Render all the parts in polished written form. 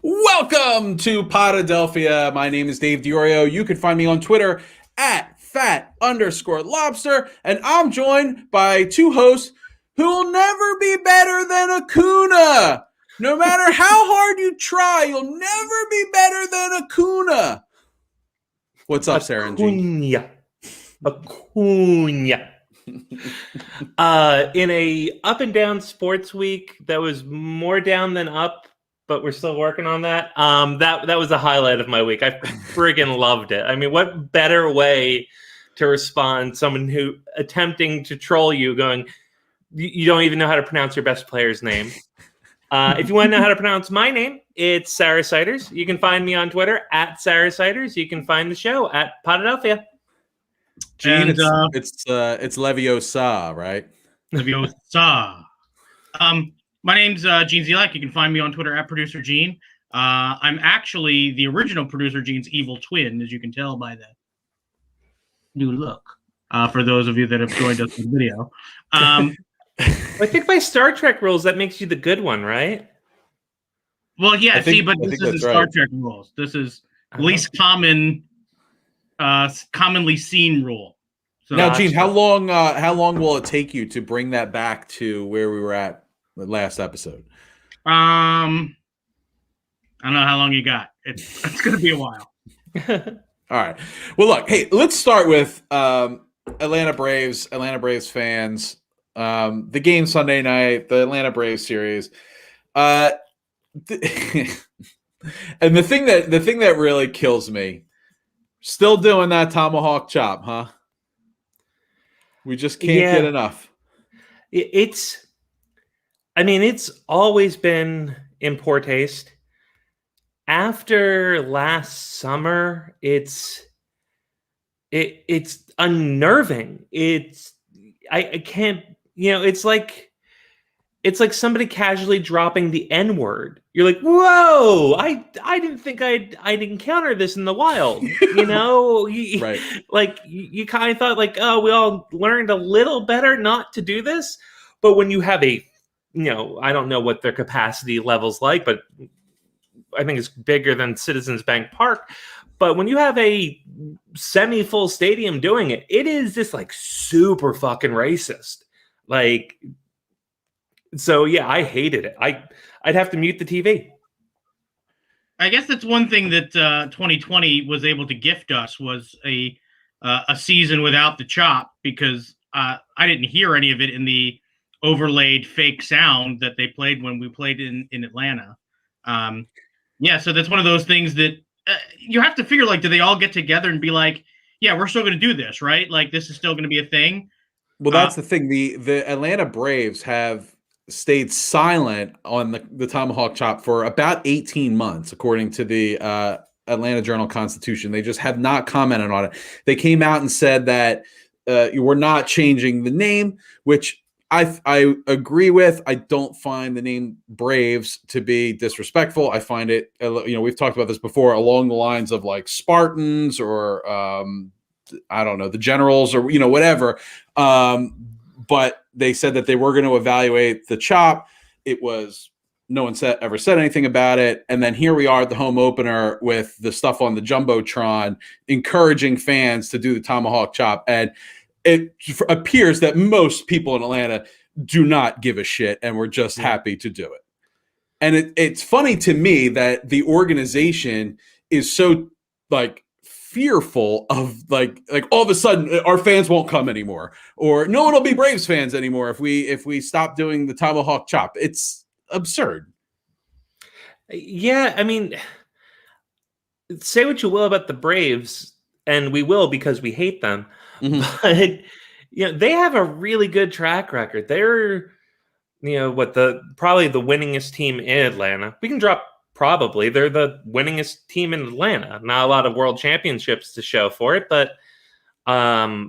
Welcome to Podadelphia. My name is Dave Diorio. You can find me on Twitter at fat_lobster. And I'm joined by two hosts who will never be better than Acuna. No matter how hard you try, you'll never be better than Acuna. What's up, Sarah and Gene? Acuna. In a up and down sports week that was more down than up, but we're still working on that. That was the highlight of my week. I friggin' loved it. I mean, what better way to respond? Someone who attempting to troll you, going, you don't even know how to pronounce your best player's name. If you want to know how to pronounce my name, it's Sarah Siders. You can find me on Twitter at Sarah Siders. You can find the show at Podadelphia. Gene, it's Leviosa, right? Leviosa. My name's Gene Zelak. You can find me on Twitter at Producer Gene. I'm actually the original Producer Gene's evil twin, as you can tell by the new look. For those of you that have joined us in the video. I think by Star Trek rules, that makes you the good one, right? Well, yeah, but this isn't Star Trek rules. This is least commonly seen rule. So, now, Gene, how long will it take you to bring that back to where we were at the last episode? I don't know how long you got. It's going to be a while. All right. Well, look, hey, let's start with Atlanta Braves fans. The game Sunday night, the Atlanta Braves series. And the thing that really kills me, still doing that tomahawk chop, huh? We just can't get enough. It's always been in poor taste. After last summer, it's unnerving. I can't, it's like somebody casually dropping the N-word. You're like, whoa, I didn't think I'd encounter this in the wild. Right. Like you kind of thought like, oh, we all learned a little better not to do this. But when you have I don't know what their capacity level's like, but I think it's bigger than Citizens Bank Park. But when you have a semi-full stadium doing it, it is just like super fucking racist. Like, so yeah, I hated it. I'd have to mute the TV. I guess that's one thing that 2020 was able to gift us was a season without the chop, because I didn't hear any of it in the overlaid fake sound that they played when we played in Atlanta. So that's one of those things that you have to figure, like, do they all get together and be like, yeah, we're still going to do this, right? Like, this is still going to be a thing. Well, that's the thing. The Atlanta Braves have stayed silent on the tomahawk chop for about 18 months, according to the Atlanta Journal-Constitution. They just have not commented on it. They came out and said that we're not changing the name, which I agree with. I don't find the name Braves to be disrespectful. I find it, we've talked about this before, along the lines of like Spartans or I don't know, the Generals or whatever. But they said that they were going to evaluate the chop. It was no one ever said anything about it. And then here we are at the home opener with the stuff on the Jumbotron, encouraging fans to do the tomahawk chop. And it appears that most people in Atlanta do not give a shit and we're just happy to do it. And it's funny to me that the organization is so like fearful of like all of a sudden our fans won't come anymore, or no one will be Braves fans anymore if we stop doing the tomahawk chop. It's absurd. Yeah, I mean, say what you will about the Braves, and we will because we hate them. Mm-hmm. But they have a really good track record. They're probably the winningest team in Atlanta. We can drop probably. They're the winningest team in Atlanta. Not a lot of world championships to show for it, but a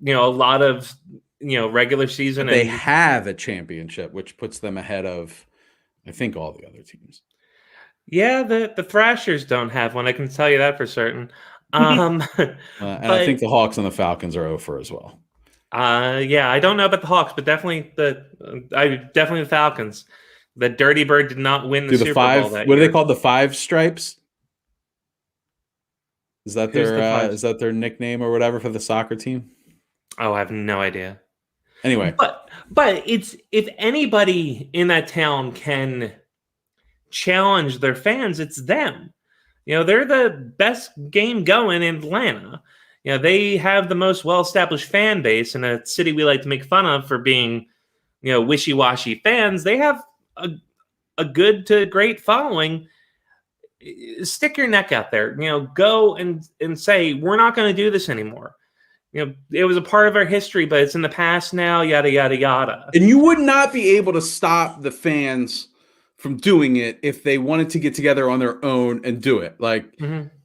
lot of regular season. They have a championship, which puts them ahead of, I think, all the other teams. Yeah, the Thrashers don't have one. I can tell you that for certain. And I think the Hawks and the Falcons are 0-for as well. Yeah, I don't know about the Hawks, but definitely the Falcons. The Dirty Bird did not win the Do Super the five? Bowl that What are year. they called? The Five Stripes? Is that Who's the five? is that their nickname or whatever for the soccer team? Oh, I have no idea. Anyway, But it's, if anybody in that town can challenge their fans, it's them. They're the best game going in Atlanta. They have the most well-established fan base in a city we like to make fun of for being, wishy-washy fans. They have a good to great following. Stick your neck out there. Go and say, we're not going to do this anymore. It was a part of our history, but it's in the past now, yada, yada, yada. and you would not be able to stop the fans from doing it if they wanted to get together on their own and do it. Like,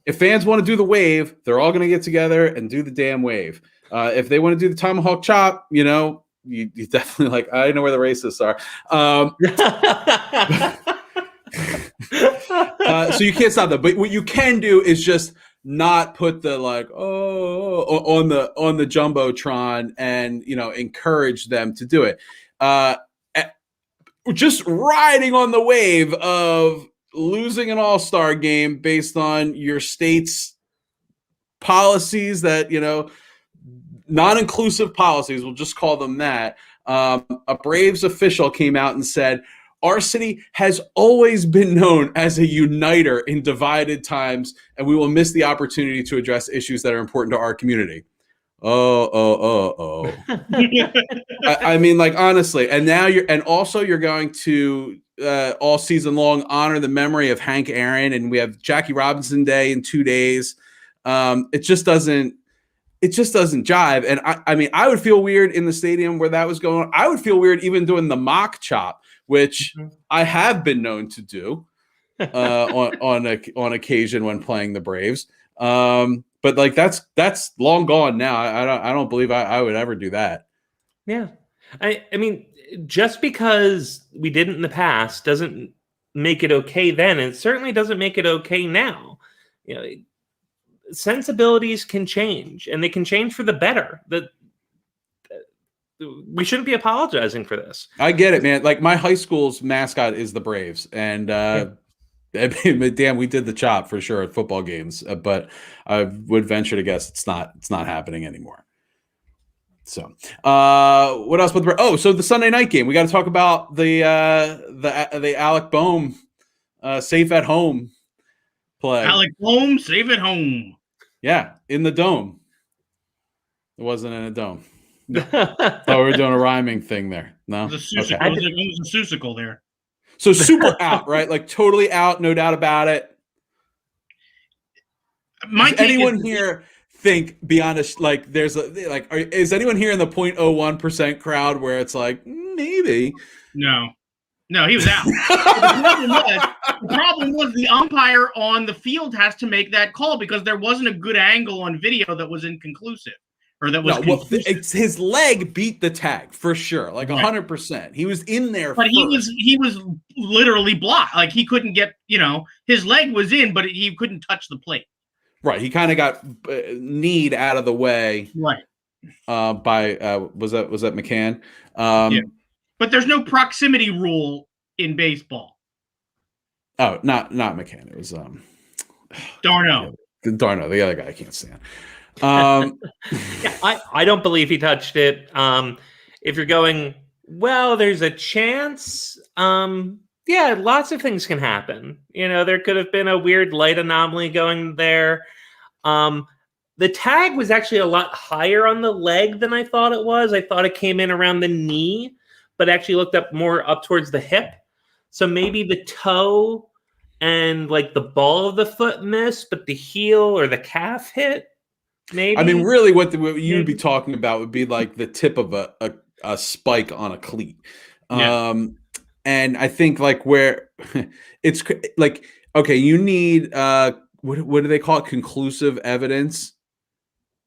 if fans want to do the wave, they're all going to get together and do the damn wave. If they want to do the tomahawk chop, you definitely, like, I know where the racists are. So you can't stop that. But what you can do is just not put the on the jumbotron and encourage them to do it. Just riding on the wave of losing an all-star game based on your state's policies that non-inclusive policies, we'll just call them that. A Braves official came out and said, our city has always been known as a uniter in divided times, and we will miss the opportunity to address issues that are important to our community. I mean, like, honestly, and now you're going to all season long honor the memory of Hank Aaron, and we have Jackie Robinson Day in 2 days. It just doesn't jive. And I mean, I would feel weird in the stadium where that was going on. I would feel weird even doing the mock chop, which I have been known to do on occasion when playing the Braves. But like that's long gone now. I don't believe I would ever do that. Yeah. I mean, just because we did it in the past doesn't make it okay then, and it certainly doesn't make it okay now. Sensibilities can change, and they can change for the better. We shouldn't be apologizing for this. I get it, man. Like, my high school's mascot is the Braves, and damn, we did the chop for sure at football games, but I would venture to guess it's not happening anymore. So, what else? So the Sunday night game, we got to talk about the Alec Boehm safe at home play. Alec Boehm safe at home. Yeah, in the dome. It wasn't in a dome. No. Oh, we're doing a rhyming thing there. No, it was a susicle there. So super out, right? Like, totally out, no doubt about it. Does anyone here think, be honest, like, is anyone here in the 0.01% crowd where it's like, maybe? No, he was out. The problem was the umpire on the field has to make that call because there wasn't a good angle on video that was inconclusive. Or that was his leg beat the tag for sure, like 100%. He was in there, but first. he was literally blocked. Like, he couldn't get, his leg was in, but he couldn't touch the plate. Right, he kind of got kneed out of the way. Right. By was that McCann? Yeah. But there's no proximity rule in baseball. Oh, not McCann. It was Darno. Darno, the other guy I can't stand. Yeah, I don't believe he touched it. If you're going, well, there's a chance. Yeah, lots of things can happen. There could have been a weird light anomaly going there. The tag was actually a lot higher on the leg than I thought it was. I thought it came in around the knee, but actually looked more up towards the hip. So maybe the toe and like the ball of the foot missed, but the heel or the calf hit. Maybe. I mean, really, what you'd be talking about would be like the tip of a spike on a cleat. Yeah. And I think, like, where it's like, okay, you need what do they call it? Conclusive evidence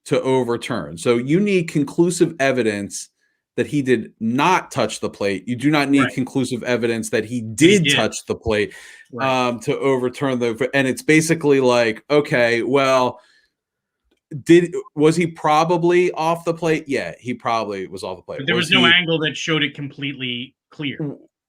to overturn. So you need conclusive evidence that he did not touch the plate. You do not need conclusive evidence that he did touch the plate to overturn and it's basically like, okay, well, was he probably off the plate? Yeah, he probably was off the plate. But there was no angle that showed it completely clear.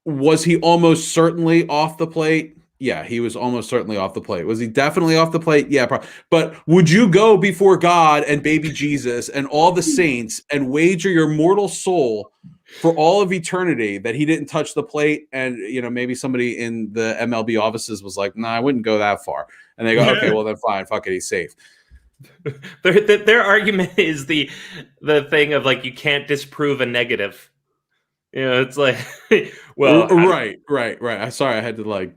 Was he almost certainly off the plate? Yeah, he was almost certainly off the plate. Was he definitely off the plate? Yeah, probably. But would you go before God and baby Jesus and all the saints and wager your mortal soul for all of eternity that he didn't touch the plate? And, maybe somebody in the MLB offices was like, nah, I wouldn't go that far. And they go, okay, well then fine, fuck it, he's safe. Their argument is the thing of like, you can't disprove a negative. It's like, well, right. I'm sorry, I had to like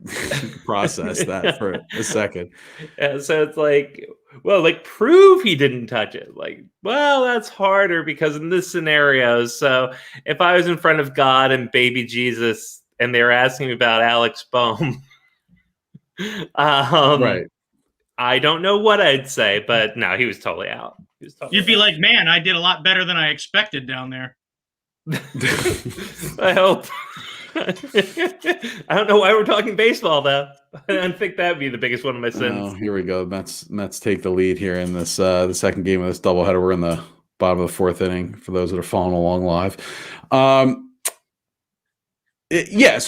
process that for a second. So it's like, well, like prove he didn't touch it. Like, well, that's harder because in this scenario, so if I was in front of God and baby Jesus and they were asking me about Alex Bohm, Right. I don't know what I'd say, but no, he was totally out. You'd be like, man, I did a lot better than I expected down there. I hope. I don't know why we're talking baseball, though. I don't think that'd be the biggest one of my sins. Oh, here we go. Mets take the lead here in this the second game of this doubleheader. We're in the bottom of the fourth inning for those that are following along live. So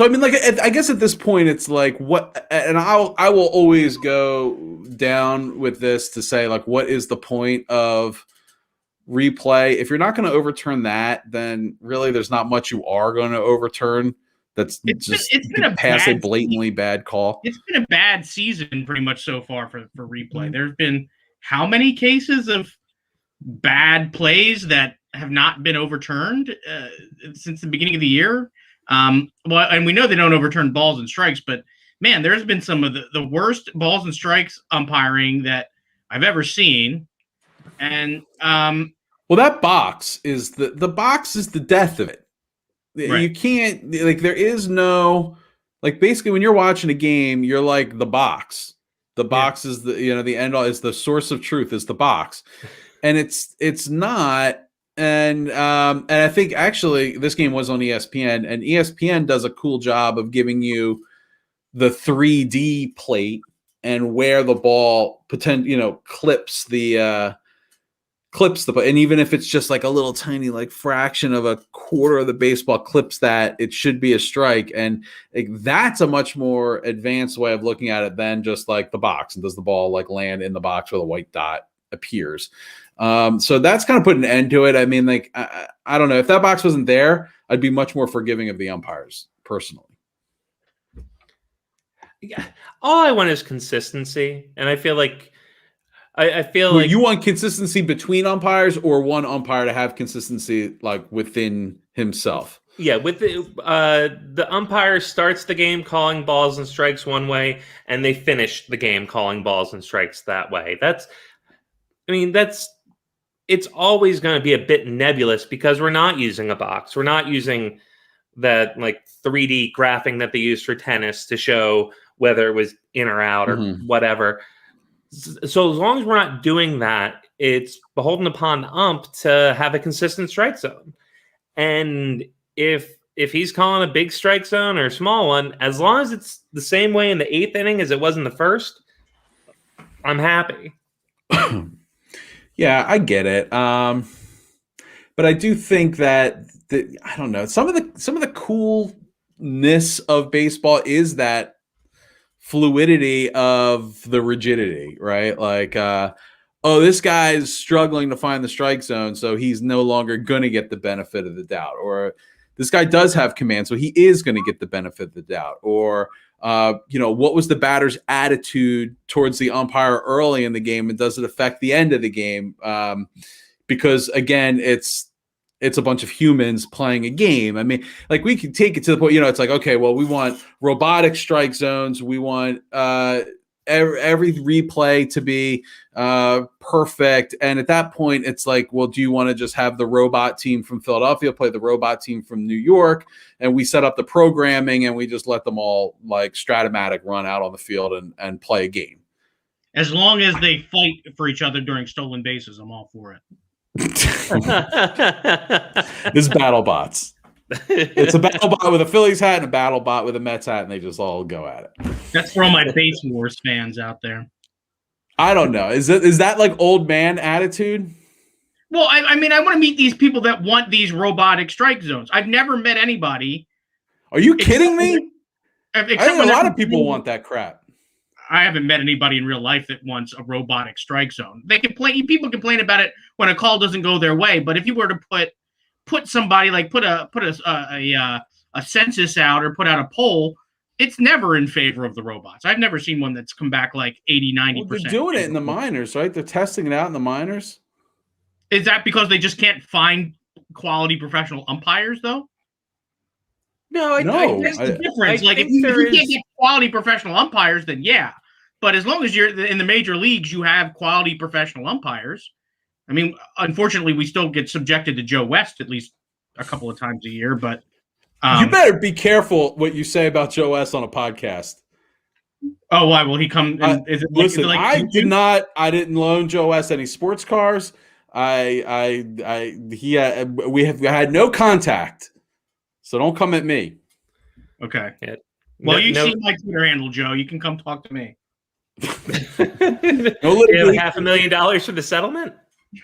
I mean, like, I guess at this point it's like what, and I will always go down with this to say, like, what is the point of replay? If you're not going to overturn that, then really there's not much you are going to overturn. It's been a blatantly bad call. It's been a bad season pretty much so far for replay. There's been how many cases of bad plays that have not been overturned since the beginning of the year? Well, and we know they don't overturn balls and strikes, but man, there's been some of the worst balls and strikes umpiring that I've ever seen. And well, that box is the box is the death of it. Right. You can't, like, there is no, like, basically when you're watching a game, you're like the box. The box is the end all, is the source of truth, is the box, and it's not. And I think actually this game was on ESPN, and ESPN does a cool job of giving you the 3D plate and where the ball clips the and even if it's just like a little tiny like fraction of a quarter of the baseball clips that, it should be a strike. And like, that's a much more advanced way of looking at it than just like the box, and does the ball like land in the box where the white dot appears. So that's kind of put an end to it. I mean, like, I don't know, if that box wasn't there, I'd be much more forgiving of the umpires personally. Yeah, all I want is consistency, and I feel like I feel like you want consistency between umpires, or one umpire to have consistency like within himself. Yeah, with the umpire starts the game calling balls and strikes one way, and they finish the game calling balls and strikes that way. It's always going to be a bit nebulous because we're not using a box. We're not using that like 3D graphing that they use for tennis to show whether it was in or out or whatever. So as long as we're not doing that, it's beholden upon the ump to have a consistent strike zone. And if he's calling a big strike zone or a small one, as long as it's the same way in the eighth inning as it was in the first, I'm happy. Yeah, I get it. But I do think that I don't know, some of the coolness of baseball is that fluidity of the rigidity, right? Like, this guy's struggling to find the strike zone, so he's no longer going to get the benefit of the doubt. Or this guy does have command, so he is going to get the benefit of the doubt. Or, what was the batter's attitude towards the umpire early in the game, and does it affect the end of the game? Because, again, it's a bunch of humans playing a game. I mean, like, we could take it to the point, it's like, okay, well, we want robotic strike zones. We want every replay to be perfect. And at that point, it's like, well, do you want to just have the robot team from Philadelphia play the robot team from New York? And we set up the programming and we just let them all like Stratomatic run out on the field and play a game. As long as they fight for each other during stolen bases, I'm all for it. It's battle bots. It's a battle bot with a Phillies hat and a battle bot with a Mets hat, and they just all go at it. That's for all my Base Wars fans out there. I don't know. Is that like old man attitude? Well, I mean, I want to meet these people that want these robotic strike zones. I've never met anybody Are you kidding me? I Except think a when lot they're of people want that crap. I haven't met anybody in real life that wants a robotic strike zone. They complain. People complain about it when a call doesn't go their way. But if you were to put somebody like put a census out or put out a poll, it's never in favor of the robots. I've never seen one that's come back like 80, 90%. Well, they're doing it in the minors, right? They're testing it out in the minors. Is that because they just can't find quality professional umpires, though? No, That's the difference. Like, if you can't get quality professional umpires, then yeah. But as long as you're in the major leagues, you have quality professional umpires. I mean, unfortunately, we still get subjected to Joe West at least a couple of times a year. But you better be careful what you say about Joe West on a podcast. Oh, why will he come? Listen, I didn't loan Joe West any sports cars. We had no contact. So don't come at me. Okay. Yeah. Well, you see my Twitter handle, Joe. You can come talk to me. You have $500,000 for the settlement?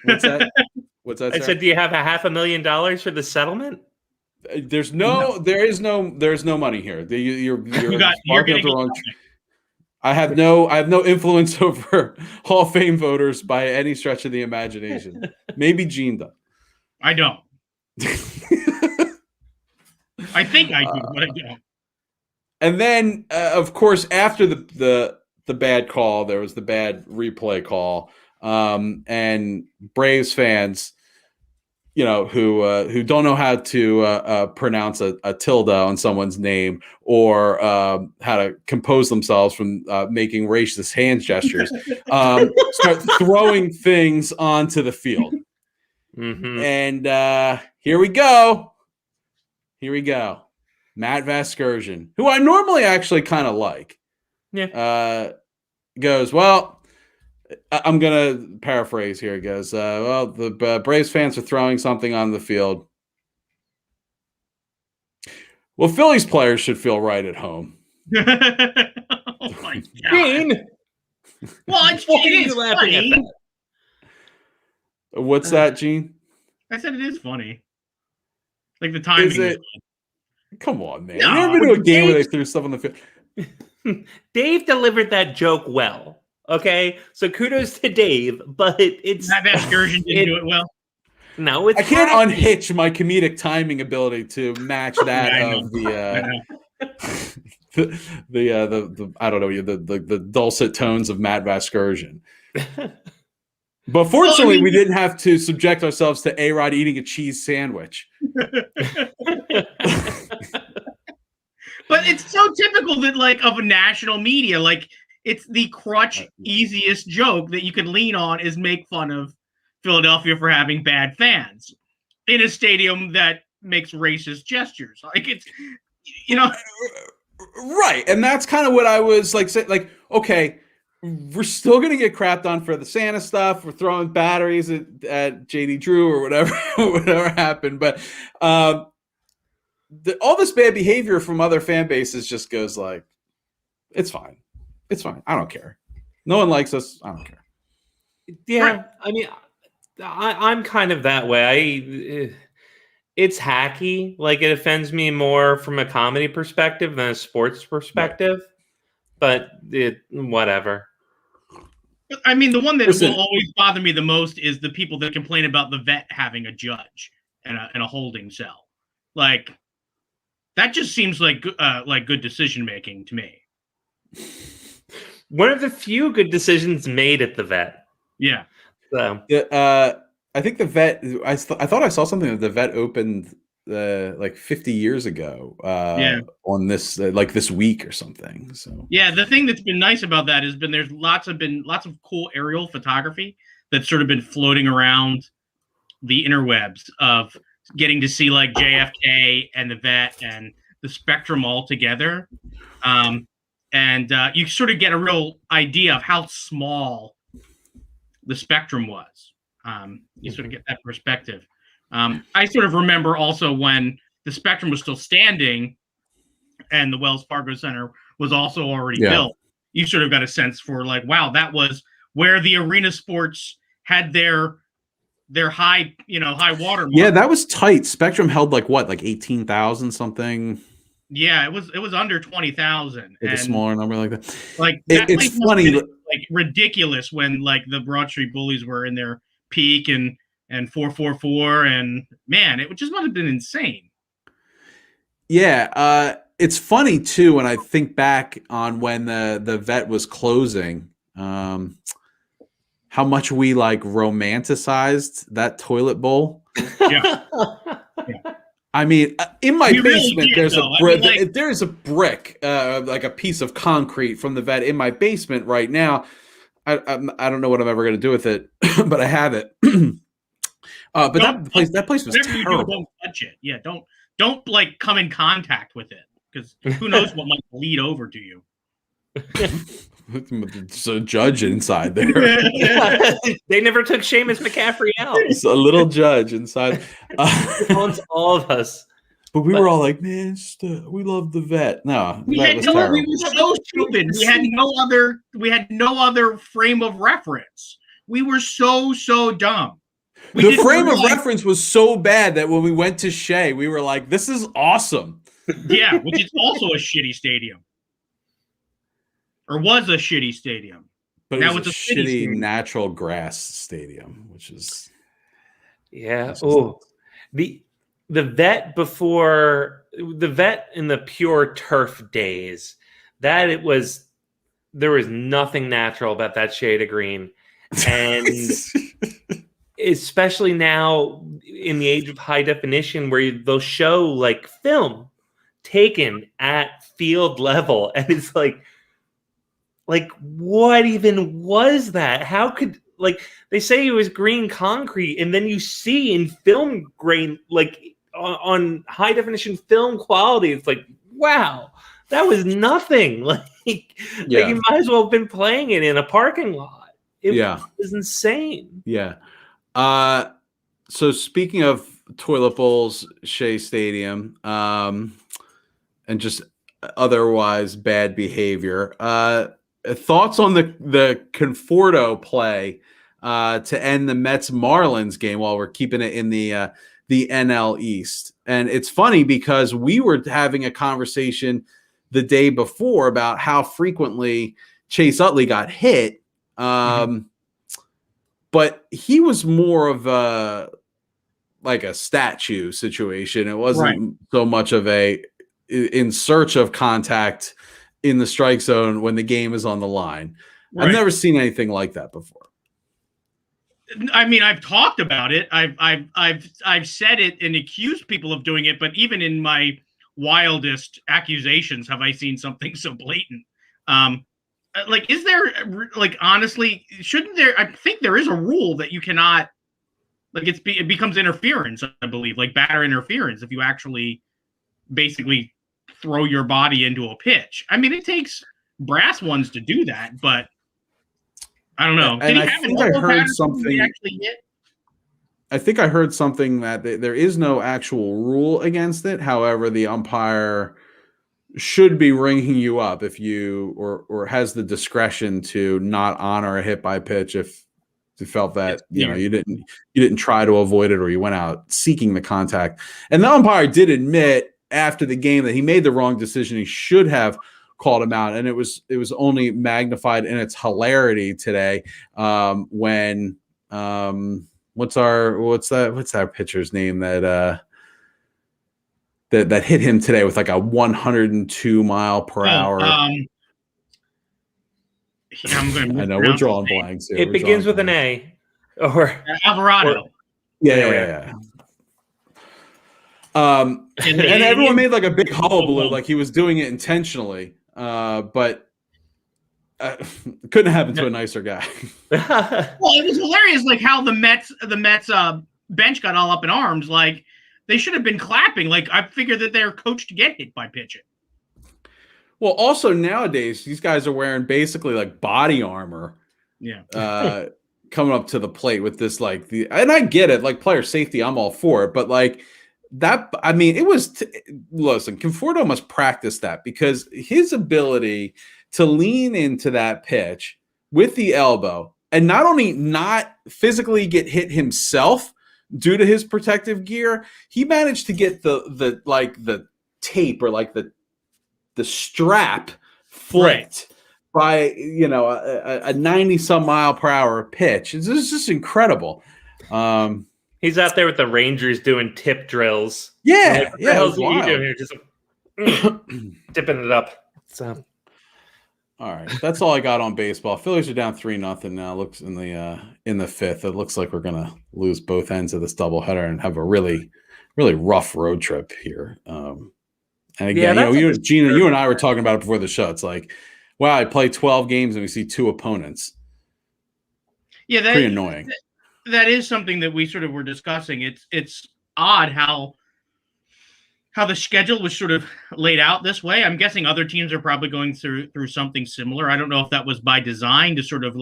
What's that? I said, do you have $500,000 for the settlement? There's no money here. You're getting the wrong. I have no influence over Hall of Fame voters by any stretch of the imagination. Maybe Gene does. I don't. I think I do, but I don't. And then, of course, after the bad call, there was the bad replay call, and Braves fans, who don't know how to pronounce a tilde on someone's name or how to compose themselves from making racist hand gestures, start throwing things onto the field. Mm-hmm. And here we go. Matt Vasgersian, who I normally actually kind of like, goes, well, I'm going to paraphrase here. It goes, well, the Braves fans are throwing something on the field. Well, Phillies players should feel right at home. Oh, my God. Gene. Well, it is funny. What's that, Gene? I said it is funny. Like the timing. Is it? Come on, man. No, you ever been to a game where they threw stuff on the field? Dave delivered that joke well. Okay, so kudos to Dave, but it's that Vasgersian didn't do it well. No, it's I can't unhitch my comedic timing ability to match that of the I don't know the dulcet tones of Matt Vasgersian. But fortunately, we didn't have to subject ourselves to A-Rod eating a cheese sandwich. But it's so typical that, like, of a national media, like, it's the crutch easiest joke that you can lean on is make fun of Philadelphia for having bad fans in a stadium that makes racist gestures. Like, it's, right. And that's kind of what I was like, saying, like, okay, we're still going to get crapped on for the Santa stuff. We're throwing batteries at JD Drew or whatever happened. But all this bad behavior from other fan bases just goes like, it's fine. It's fine. I don't care. No one likes us. I don't care. Yeah. Right. I mean, I'm kind of that way. It's hacky. Like, it offends me more from a comedy perspective than a sports perspective. Right. But whatever. I mean, the one that will always bother me the most is the people that complain about the vet having a judge and a holding cell. Like, that just seems like good decision making to me. One of the few good decisions made at the vet. Yeah. So. I think the vet. I thought I saw something that the vet opened like 50 years ago. On this this week or something. So yeah, the thing that's been nice about that has been there's lots of cool aerial photography that's sort of been floating around the interwebs of getting to see like JFK and the vet and the Spectrum all together. And you sort of get a real idea of how small the Spectrum was. You sort of get that perspective. I sort of remember also when the Spectrum was still standing and the Wells Fargo Center was also already built. You sort of got a sense for like, wow, that was where the arena sports had their high water mark. Yeah, that was tight. Spectrum held like 18,000 something. Yeah, it was under 20,000. Like a And smaller number like that. like that place It's must have funny. been, like ridiculous when like the Broad Street Bullies were in their peak and 444, and man, it just must have been insane. Yeah, it's funny too when I think back on when the vet was closing, how much we like romanticized that toilet bowl. Yeah. I mean, in my We really basement, did, there's though. a I mean, like- there's a brick, like a piece of concrete from the vet in my basement right now. I don't know what I'm ever going to do with it, but I have it. But that place was whatever you do, terrible. don't touch it. Yeah, don't like come in contact with it, because who knows what might bleed over to you. There's a judge inside there. They never took Seamus McCaffrey out. It's a little judge inside. It haunts all of us. But we were all like, man, we love the vet. No, We that had was no. terrible. We were so stupid. We had no other. We had no other frame of reference. We were so dumb. We The didn't frame of realize- reference was so bad that when we went to Shea, we were like, this is awesome. Yeah, which is also a shitty stadium, or was a shitty stadium. But Now it was a it's a city shitty stadium. natural grass stadium, which is Yeah. Oh, the vet before the vet in the pure turf days, there was nothing natural about that shade of green. And especially now in the age of high definition, where they'll show like film taken at field level, and it's like what even was that? How could, like, they say it was green concrete, and then you see in film grain, like on high definition film quality, it's like, wow, that was nothing. Like you might as well have been playing it in a parking lot. It was insane. Yeah. So speaking of toilet bowls, Shea Stadium, and just otherwise bad behavior, thoughts on the Conforto play to end the Mets Marlins game while we're keeping it in the NL East. And it's funny because we were having a conversation the day before about how frequently Chase Utley got hit. But he was more of a statue situation. It wasn't so much of a in search of contact in the strike zone when the game is on the line. Right. I've never seen anything like that before. I mean, I've talked about it. I've said it and accused people of doing it, but even in my wildest accusations, have I seen something so blatant? Like, is there, like, honestly, shouldn't there? I think there is a rule that you cannot, like, it becomes interference, I believe, like batter interference, if you actually basically throw your body into a pitch. I mean, it takes brass ones to do that, but I don't know. And I think I heard something. I think I heard something that there is no actual rule against it. However, the umpire should be ringing you up if you or has the discretion to not honor a hit by pitch if you felt that you didn't try to avoid it or you went out seeking the contact. And the umpire did admit after the game that he made the wrong decision. He should have called him out, and it was only magnified in its hilarity today when what's that pitcher's name that hit him today with like a 102 mile per hour. I'm going I know we're drawing blanks here. It begins with an A, or Alvarado. Yeah. And everyone made like a big hullabaloo, like he was doing it intentionally. But couldn't happen to a nicer guy. Well, it was hilarious, like how the Mets bench got all up in arms. Like they should have been clapping. Like I figured that they're coached to get hit by pitching. Well, also nowadays these guys are wearing basically like body armor. Yeah. Coming up to the plate with this and I get it, like player safety, I'm all for it, but like that, I mean, it was listen, Conforto must practice that because his ability to lean into that pitch with the elbow and not only not physically get hit himself due to his protective gear, he managed to get the tape or like the the strap flipped by a 90 some mile per hour pitch. It's just incredible. He's out there with the Rangers doing tip drills. Yeah, What the hell's you doing here? Just dipping it up. So, all right, that's all I got on baseball. Phillies are down 3-0 now. Looks in the fifth. It looks like we're gonna lose both ends of this doubleheader and have a really, really rough road trip here. And again, Gina, you and I were talking about it before the show. It's like, wow, I play 12 games and we see 2 opponents. Yeah, pretty annoying. That is something that we sort of were discussing. It's odd how the schedule was sort of laid out this way. I'm guessing other teams are probably going through something similar. I don't know if that was by design to sort of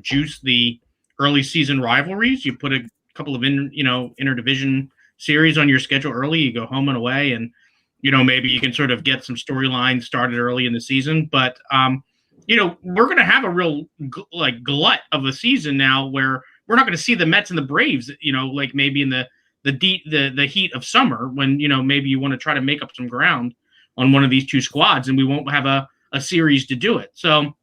juice the early season rivalries. You put a couple of interdivision series on your schedule early. You go home and away, and maybe you can sort of get some storylines started early in the season. But we're going to have a real glut of a season now where we're not going to see the Mets and the Braves. Like maybe in the heat of summer when maybe you want to try to make up some ground on one of these 2 squads, and we won't have a series to do it. So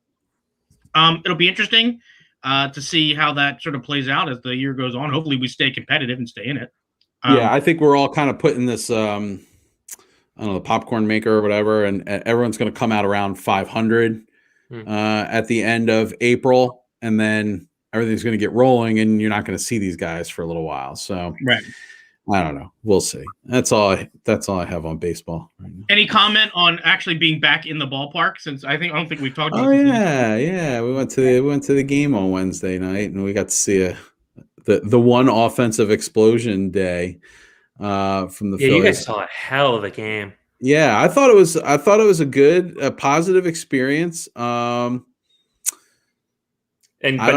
it'll be interesting to see how that sort of plays out as the year goes on. Hopefully we stay competitive and stay in it. I think we're all kind of putting this the popcorn maker or whatever, and everyone's going to come out around 500 at the end of April, and then everything's going to get rolling, and you're not going to see these guys for a little while. So right. I don't know. We'll see. That's all I have on baseball right now. Any comment on actually being back in the ballpark? Since I don't think we've talked about yeah. We went to the game on Wednesday night, and we got to see the one offensive explosion day from the Phillies. You guys saw a hell of a game. Yeah, I thought it was a positive experience. But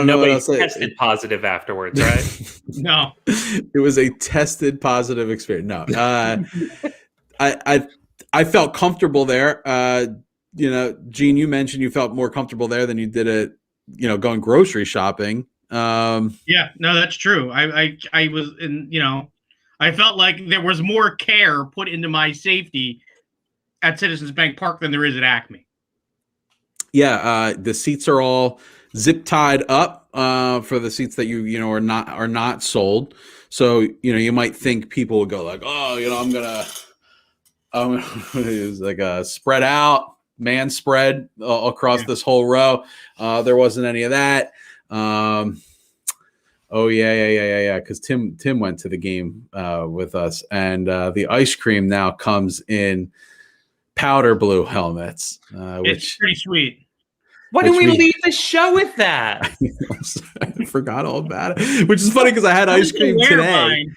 nobody tested positive afterwards, right? No, it was a tested positive experience. No, I felt comfortable there. Gene, you mentioned you felt more comfortable there than you did at going grocery shopping. Yeah, no, that's true. I was in. I felt like there was more care put into my safety at Citizens Bank Park than there is at Acme. Yeah, the seats are all zip tied up for the seats that are not sold. So you might think people would go like, I'm gonna it was like a spread out man spread across this whole row. There wasn't any of that. Because Tim went to the game with us, and the ice cream now comes in powder blue helmets, which it's pretty sweet. Why didn't we leave the show with that? I forgot all about it, which is funny because I had ice cream today.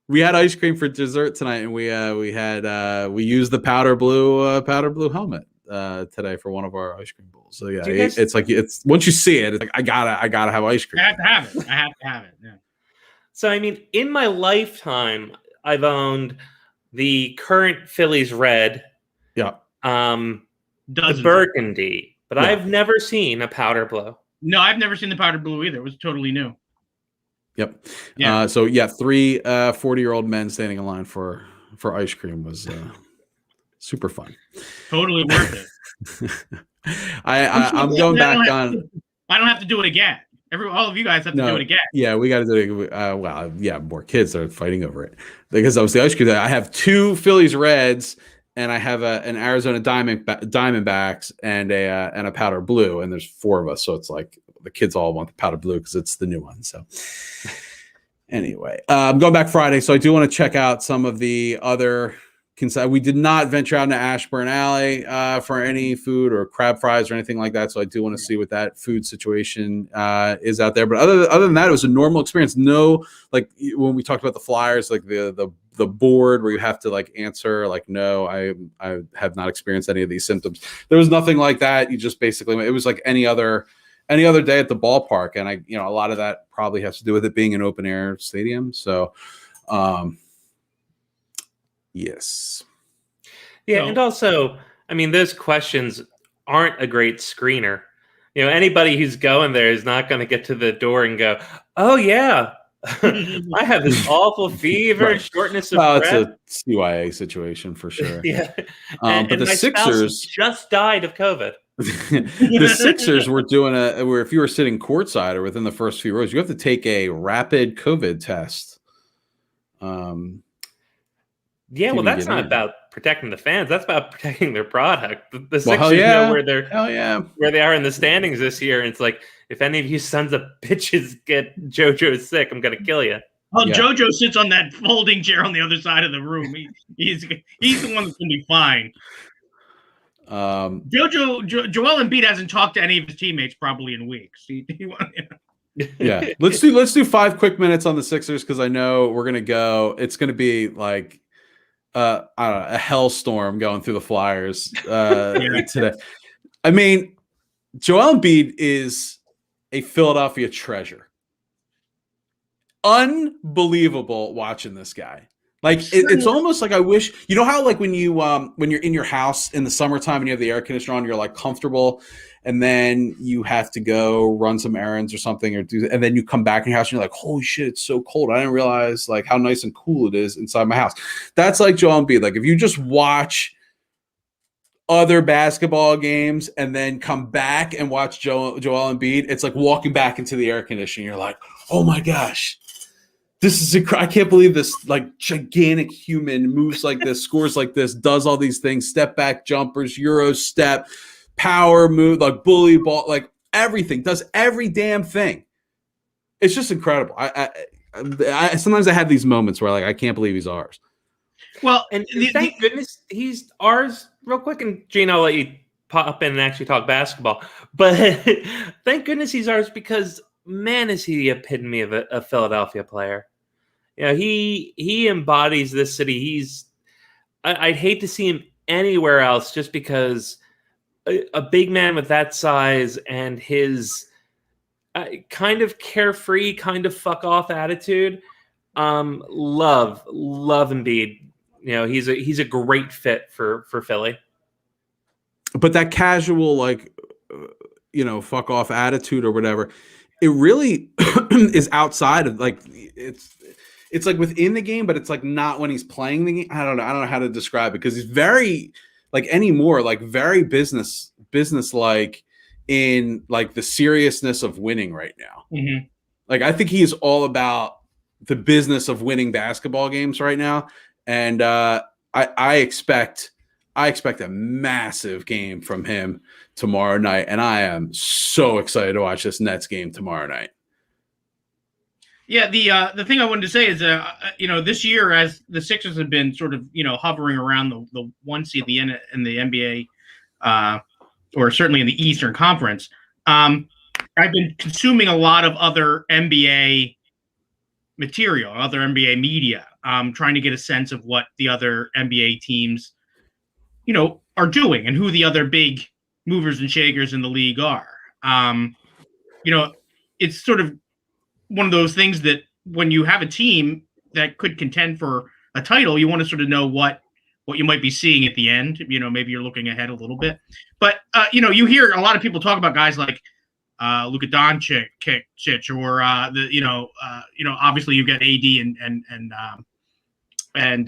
We had ice cream for dessert tonight, and we used the powder blue helmet today for one of our ice cream bowls. So yeah, it's once you see it, it's like I gotta have ice cream. I have to have it. Yeah. So I mean, in my lifetime, I've owned the current Phillies red, the burgundy. But yeah. I've never seen a powder blue. No, I've never seen the powder blue either. It was totally new. Yep. Yeah. 3 40-year-old men standing in line for ice cream was super fun. Totally worth it. I'm going back on. I don't have to do it again. All of you guys have to do it again. Yeah, we got to do it. More kids are fighting over it because obviously ice cream. I have 2 Phillies Reds. And I have an Arizona Diamondbacks and a powder blue, and there's 4 of us, so it's like the kids all want the powder blue because it's the new one. So anyway, I'm going back Friday, so I do want to check out some of the other. We did not venture out into Ashburn Alley for any food or crab fries or anything like that, so I do want to see what that food situation is out there. But other than that, it was a normal experience. No, like when we talked about the Flyers, like the board where you have to like answer like, no, I have not experienced any of these symptoms. There was nothing like that. You just basically, it was like any other day at the ballpark. And a lot of that probably has to do with it being an open air stadium. So, yes. Yeah. And also, I mean, those questions aren't a great screener. Anybody who's going there is not going to get to the door and go, oh yeah, I have this awful fever, Right. shortness of Well, it's breath. a CYA situation for sure. Yeah, But and the my spouse Sixers, just died of COVID. the Sixers were doing where if you were sitting courtside or within the first few rows, you have to take a rapid COVID test. Yeah, to well, even that's get not in. about protecting the fans. That's about protecting their product. The Well, hell Sixers know yeah, where they're hell yeah. where they are in the standings this year. And it's like, if any of you sons of bitches get JoJo sick, I'm gonna kill you. Well, Yeah. JoJo sits on that folding chair on the other side of the room. He's the one that's gonna be fine. Joel Embiid hasn't talked to any of his teammates probably in weeks. Yeah, let's do 5 quick minutes on the Sixers because I know we're gonna go. It's gonna be like I don't know, a hellstorm going through the Flyers today. I mean, Joel Embiid is a Philadelphia treasure. Unbelievable watching this guy. Like it's almost like I wish, you know how like when you're in your house in the summertime and you have the air conditioner on, you're like comfortable, and then you have to go run some errands or something and then you come back in your house and you're like, holy shit, it's so cold. I didn't realize like how nice and cool it is inside my house. That's like Joel Embiid. Like if you just watch other basketball games and then come back and watch Joel Embiid, it's like walking back into the air conditioning. You're like, oh my gosh. This is I can't believe this like gigantic human moves like this, scores like this, does all these things, step back jumpers, Euro step, power move, like bully ball, like everything, does every damn thing. It's just incredible. I sometimes I have these moments where like I can't believe he's ours. Well, and thank goodness he's ours. Real quick, and Gene, I'll let you pop in and actually talk basketball. But thank goodness he's ours because man, is he the epitome of a Philadelphia player. You know, he embodies this city. I'd hate to see him anywhere else just because a big man with that size and his kind of carefree, kind of fuck off attitude. Love Embiid. You know, he's a great fit for Philly. But that casual, like, fuck off attitude or whatever, it really is outside of like it's like within the game, but it's like not when he's playing the game. I don't know how to describe it because he's very like anymore, like very business like in like the seriousness of winning right now. Mm-hmm. Like I think he is all about the business of winning basketball games right now, and I expect a massive game from him tomorrow night, and I am so excited to watch this Nets game tomorrow night. Yeah, the thing I wanted to say is, this year as the Sixers have been sort of, hovering around the 1 seed in the NBA, or certainly in the Eastern Conference, I've been consuming a lot of other NBA material, other NBA media, trying to get a sense of what the other NBA teams, are doing and who the other big movers and shakers in the league are. It's sort of one of those things that when you have a team that could contend for a title, you want to sort of know what you might be seeing at the end. Maybe you're looking ahead a little bit, but you hear a lot of people talk about guys like Luka Doncic, or obviously you've got AD and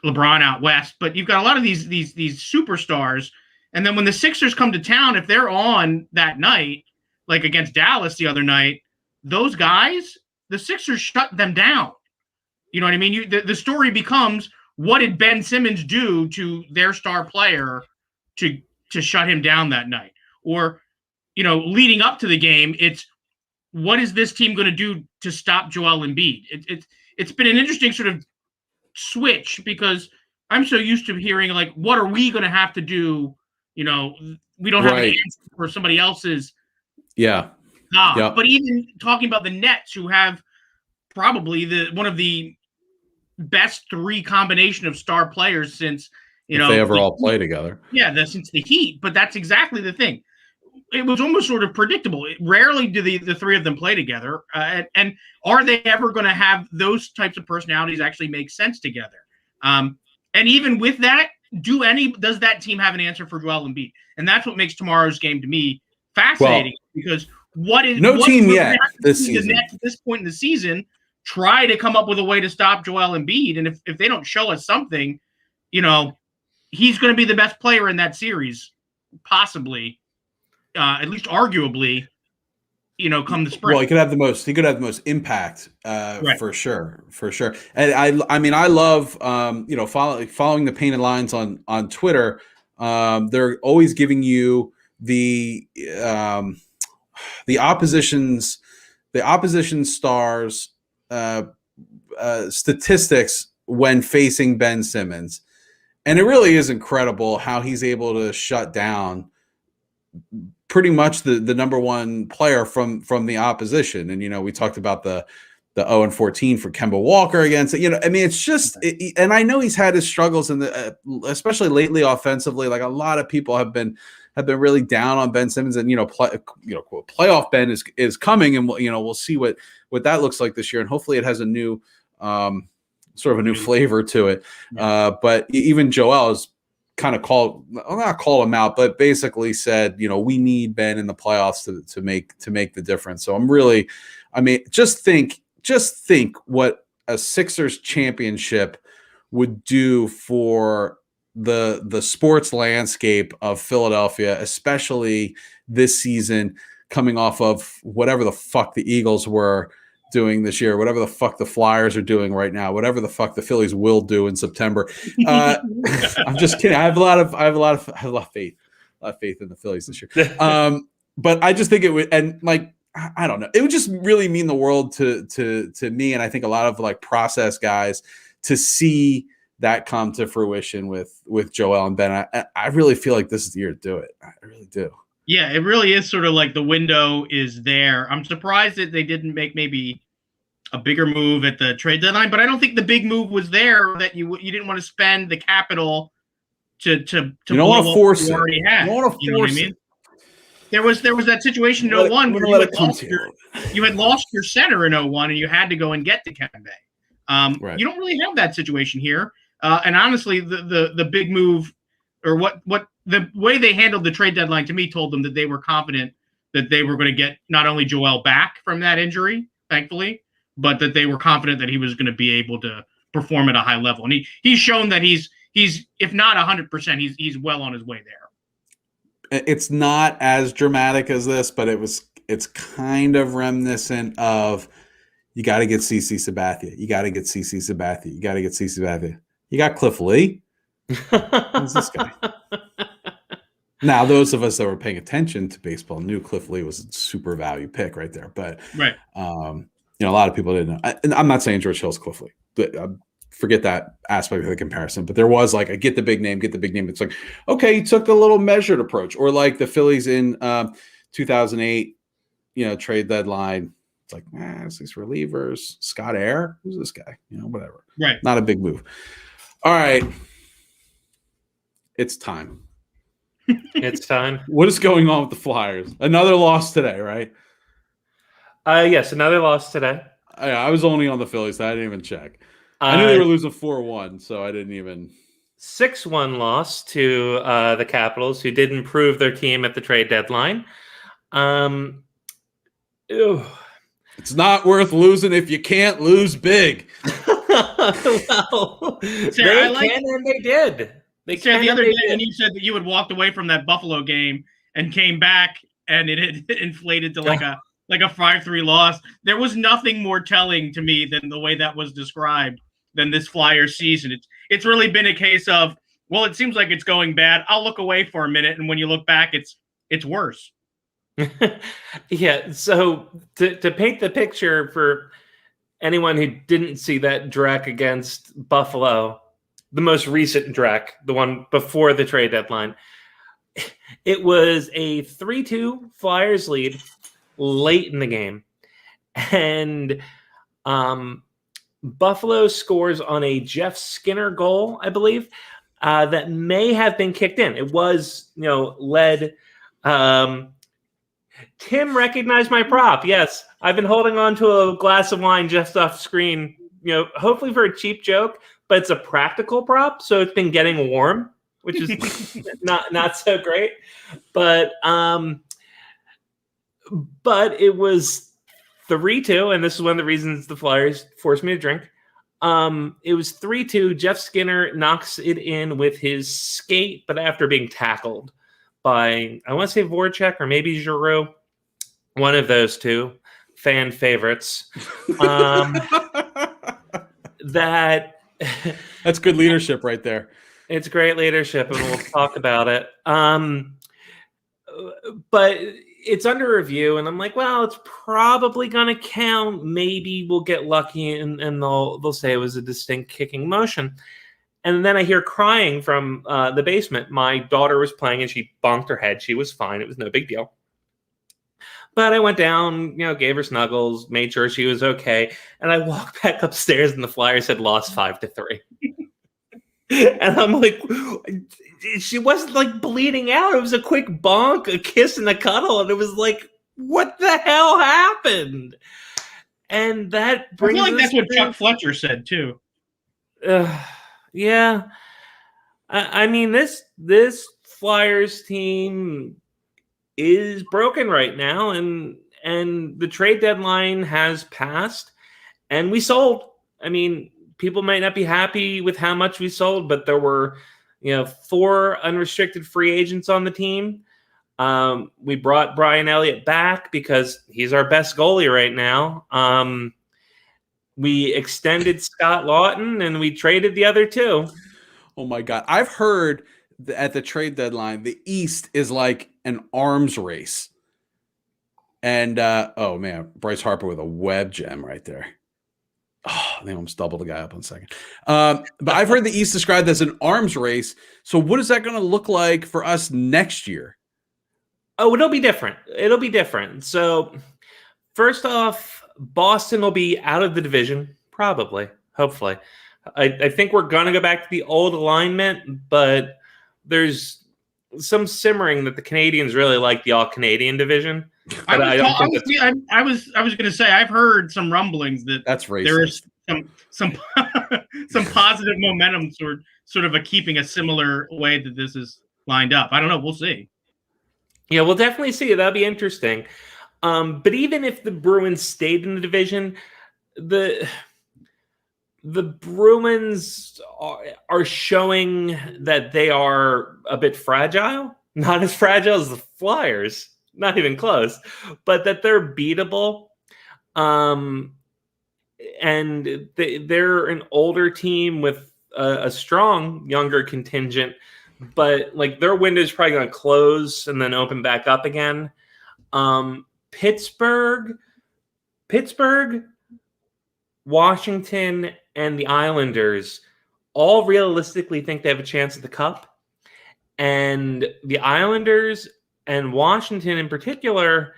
LeBron out west, but you've got a lot of these superstars. And then when the Sixers come to town, if they're on that night, like against Dallas the other night, those guys, the Sixers shut them down. You know what I mean? The story becomes, what did Ben Simmons do to their star player to shut him down that night? Or, leading up to the game, it's what is this team going to do to stop Joel Embiid? It's been an interesting sort of switch because I'm so used to hearing like, what are we going to have to do? We don't have an answer for somebody else's. Yeah. But even talking about the Nets, who have probably one of the best 3 combination of star players since if they ever all play together. Yeah, since the Heat. But that's exactly the thing. It was almost sort of predictable. Rarely do the 3 of them play together, and are they ever going to have those types of personalities actually make sense together? And even with that, does that team have an answer for Joel Embiid? And that's what makes tomorrow's game to me fascinating because what is no what team we're yet gonna have to this do season. at this point in the season, try to come up with a way to stop Joel Embiid. And if they don't show us something, he's going to be the best player in that series, possibly, at least arguably, come the spring. Well, he could have the most impact, Right. for sure. And I mean, I love, following the painted lines on Twitter. They're always giving you the opposition stars statistics when facing Ben Simmons, and it really is incredible how he's able to shut down pretty much the number one player from the opposition. And we talked about the 0-14 for Kemba Walker against it. I mean, it's just and I know he's had his struggles in the especially lately offensively. Like, a lot of people have been really down on Ben Simmons, and playoff Ben is coming, and we'll see what that looks like this year, and hopefully it has a new sort of a new flavor to it. But even Joel has kind of not called him out, but basically said, we need Ben in the playoffs to make the difference. So just think what a Sixers championship would do for the sports landscape of Philadelphia, especially this season, coming off of whatever the fuck the Eagles were doing this year, whatever the fuck the Flyers are doing right now, whatever the fuck the Phillies will do in September. I'm just kidding. I have a lot of faith in the Phillies this year. But I just think it would, and like, I don't know, it would just really mean the world to me, and I think a lot of process guys, to see that come to fruition with Joel and Ben. I really feel like this is the year to do it. I really do. Yeah, it really is sort of like the window is there. I'm surprised that they didn't make maybe a bigger move at the trade deadline, but I don't think the big move was there, that you didn't want to spend the capital to you don't want to force it. You don't want to force it. There was that situation in 01 where you had lost your center in 01 and you had to go and get the Kemba. Right. You don't really have that situation here. And honestly, the big move, or what the way they handled the trade deadline, to me, told them that they were confident that they were going to get not only Joel back from that injury, thankfully, but that they were confident that he was going to be able to perform at a high level. And he's shown that he's if not 100%, he's well on his way there. It's not as dramatic as this, but it's kind of reminiscent of, you got to get CC Sabathia. You got to get CC Sabathia. You got to get CC Sabathia. You got Cliff Lee. Who's this guy? Now, those of us that were paying attention to baseball knew Cliff Lee was a super value pick right there. But right, a lot of people didn't know. And I'm not saying George Hill's Cliff Lee, but forget that aspect of the comparison. But there was like a get the big name. It's like, okay, he took a little measured approach, or like the Phillies in 2008, trade deadline. It's like, it's these relievers. Scott Air, who's this guy? Whatever. Right, not a big move. All right, it's time. It's time. What is going on with the Flyers? Another loss today, right? Yes, another loss today. I was only on the Phillies, so I didn't even check. I knew they were losing 4-1, so I didn't even. 6-1 loss to the Capitals, who did improve their team at the trade deadline. It's not worth losing if you can't lose big. Well, Sarah, they can, and they did. Sarah, the other day when you said that you had walked away from that Buffalo game and came back and it had inflated to like a 5-3 loss, there was nothing more telling to me than the way that was described than this Flyers season. It's really been a case of, well, it seems like it's going bad. I'll look away for a minute, and when you look back, it's worse. Yeah. So to paint the picture for anyone who didn't see that Drac against Buffalo, the most recent Drac, the one before the trade deadline, it was a 3-2 Flyers lead late in the game. And Buffalo scores on a Jeff Skinner goal, I believe, that may have been kicked in. It was, led. Tim recognized my prop. Yes, I've been holding on to a glass of wine just off screen, hopefully for a cheap joke, but it's a practical prop, so it's been getting warm, which is not so great. But But it was 3-2, and this is one of the reasons the Flyers forced me to drink. It was 3-2. Jeff Skinner knocks it in with his skate, but after being tackled by, I want to say Voracek or maybe Giroux, one of those two fan favorites. That's good leadership right there. It's great leadership, and we'll talk about it. But it's under review, and I'm like, well, it's probably going to count. Maybe we'll get lucky, and they'll say it was a distinct kicking motion. And then I hear crying from the basement. My daughter was playing, and she bonked her head. She was fine. It was no big deal. But I went down, gave her snuggles, made sure she was okay. And I walked back upstairs, and the Flyers had lost 5-3. And I'm like, she wasn't like bleeding out. It was a quick bonk, a kiss, and a cuddle. And it was like, what the hell happened? And that brings I feel like that's what Chuck Fletcher said too. Yeah. I mean, this Flyers team is broken right now, and the trade deadline has passed, and we sold. I mean, people might not be happy with how much we sold, but there were, 4 unrestricted free agents on the team. We brought Brian Elliott back because he's our best goalie right now. We extended Scott Lawton, and we traded the other 2. Oh my God. I've heard at the trade deadline, the East is like an arms race. And, oh man, Bryce Harper with a web gem right there. Oh, I think I'm almost double the guy up 1 second. But I've heard the East described as an arms race. So what is that going to look like for us next year? Oh, it'll be different. It'll be different. So first off, Boston will be out of the division, probably, hopefully. I think we're going to go back to the old alignment, but there's some simmering that the Canadians really like the all-Canadian division. I was going to say, I've heard some rumblings that that's racist. There is some positive momentum sort of keeping a similar way that this is lined up. I don't know. We'll see. Yeah, we'll definitely see. That'll be interesting. But even if the Bruins stayed in the division, the Bruins are showing that they are a bit fragile. Not as fragile as the Flyers. Not even close. But that they're beatable. And they're an older team with a strong younger contingent. But like their window is probably going to close and then open back up again. Pittsburgh, Washington, and the Islanders all realistically think they have a chance at the Cup. And the Islanders and Washington in particular,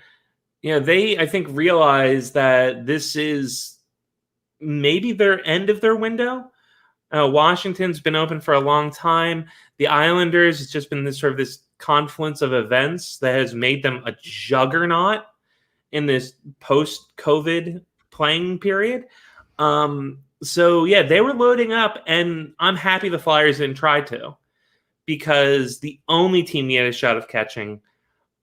they, I think, realize that this is maybe their end of their window. Washington's been open for a long time. The Islanders, it's just been this confluence of events that has made them a juggernaut in this post-COVID playing period. So yeah, they were loading up, and I'm happy the Flyers didn't try to, because the only team he had a shot of catching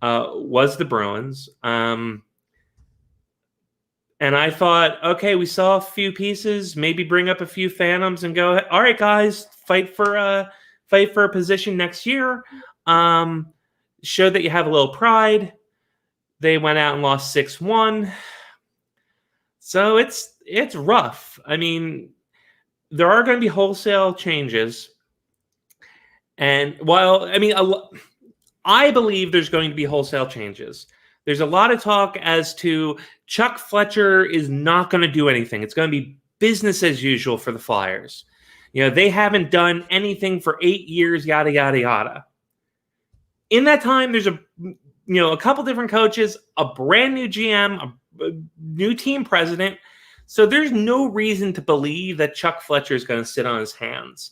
was the Bruins. And I thought, okay, we saw a few pieces, maybe bring up a few phantoms and go, all right, guys, fight for a position next year. Show that you have a little pride. They went out and lost 6-1. So it's rough. I mean, there are going to be wholesale changes. And while, I mean, I believe there's going to be wholesale changes. There's a lot of talk as to Chuck Fletcher is not going to do anything. It's going to be business as usual for the Flyers. They haven't done anything for 8 years, yada, yada, yada. In that time, there's a couple different coaches, a brand new GM, a new team president. So there's no reason to believe that Chuck Fletcher is going to sit on his hands.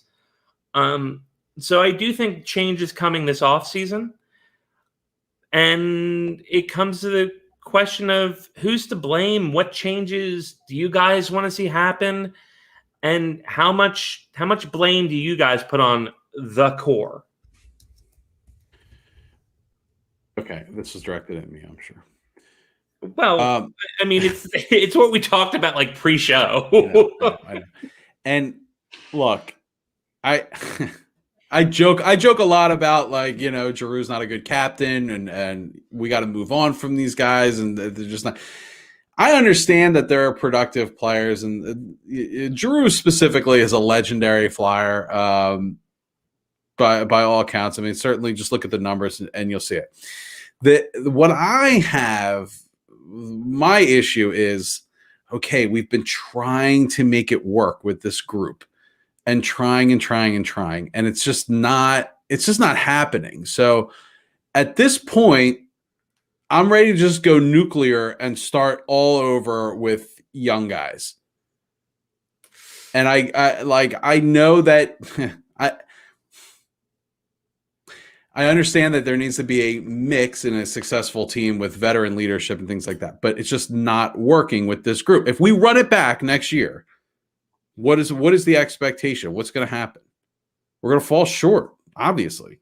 So I do think change is coming this offseason. And it comes to the question of who's to blame, what changes do you guys want to see happen, and how much blame do you guys put on the core? Okay, this was directed at me, I'm sure. Well, I mean, it's what we talked about like pre-show. I know. And look, I I joke a lot about like, you know, Giroux's not a good captain and we got to move on from these guys and they're just not. I understand that there are productive players and Giroux specifically is a legendary flyer by all accounts. I mean, certainly just look at the numbers and you'll see it. What I have, my issue is, okay, we've been trying to make it work with this group and trying, and it's just not happening. So at this point, I'm ready to just go nuclear and start all over with young guys. And I know that I understand that there needs to be a mix in a successful team with veteran leadership and things like that, but it's just not working with this group. If we run it back next year, what is the expectation? What's going to happen? We're going to fall short, obviously.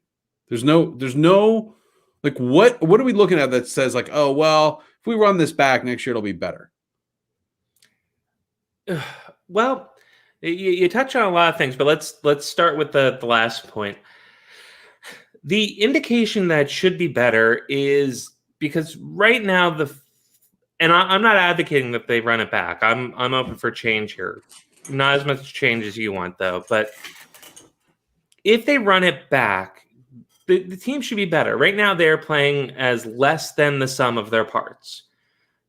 There's no like what are we looking at that says like, oh, well, if we run this back next year, it'll be better? Well, you touch on a lot of things, but let's start with the last point. The indication that should be better is because right now and I'm not advocating that they run it back. I'm open for change here. Not as much change as you want, though. But if they run it back, the team should be better. Right now, they're playing as less than the sum of their parts.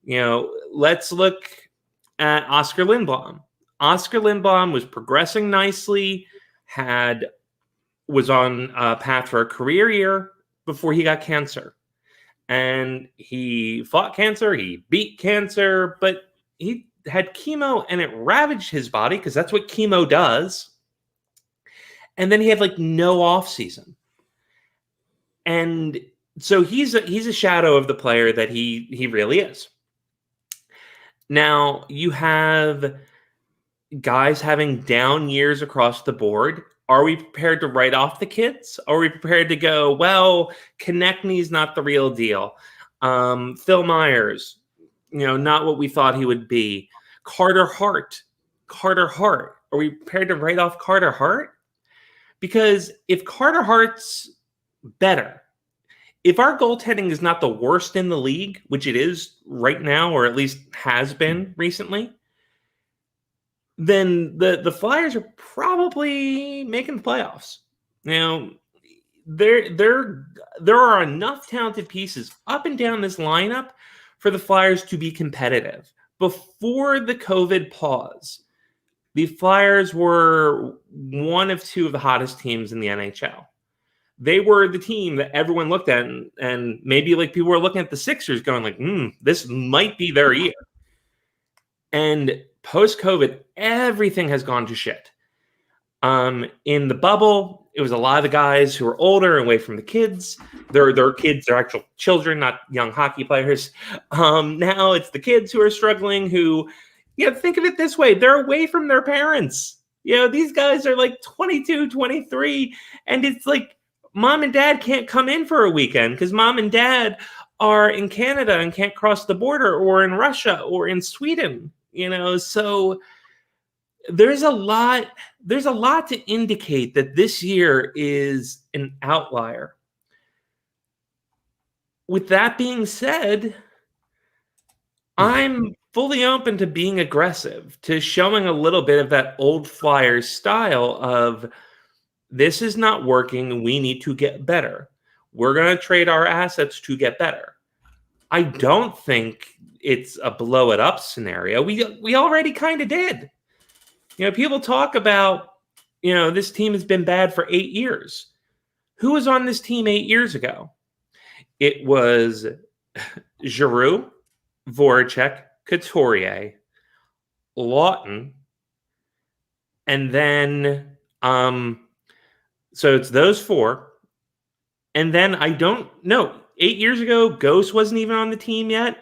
You know, let's look at Oscar Lindblom. Oscar Lindblom was progressing nicely, was on a path for a career year before he got cancer. And he fought cancer, he beat cancer, but he had chemo and it ravaged his body because that's what chemo does. And then he had like no off season. And so he's a shadow of the player that he really is. Now you have guys having down years across the board. Are we prepared to write off the kids? Are we prepared to go, well, Konechny's not the real deal. Phil Myers, not what we thought he would be. Carter Hart. Are we prepared to write off Carter Hart? Because if Carter Hart's better, if our goaltending is not the worst in the league, which it is right now, or at least has been recently, then the Flyers are probably making the playoffs. Now, there are enough talented pieces up and down this lineup for the Flyers to be competitive. Before the COVID pause, the Flyers were one of two of the hottest teams in the NHL. They were the team that everyone looked at, and maybe like people were looking at the Sixers going like, this might be their year. And post-COVID, everything has gone to shit. In the bubble, it was a lot of the guys who were older and away from the kids. Their kids, they're actual children, not young hockey players. Now it's the kids who are struggling who, think of it this way. They're away from their parents. These guys are like 22, 23, and it's like mom and dad can't come in for a weekend because mom and dad are in Canada and can't cross the border, or in Russia or in Sweden. So there's a lot to indicate that this year is an outlier. With that being said, I'm fully open to being aggressive, to showing a little bit of that old Flyers style of this is not working. We need to get better. We're going to trade our assets to get better. I don't think it's a blow it up scenario. We already kind of did. People talk about, this team has been bad for 8 years. Who was on this team 8 years ago? It was Giroux, Voracek, Couturier, Lawton, and then so it's those four. And then I don't know. 8 years ago, Ghost wasn't even on the team yet.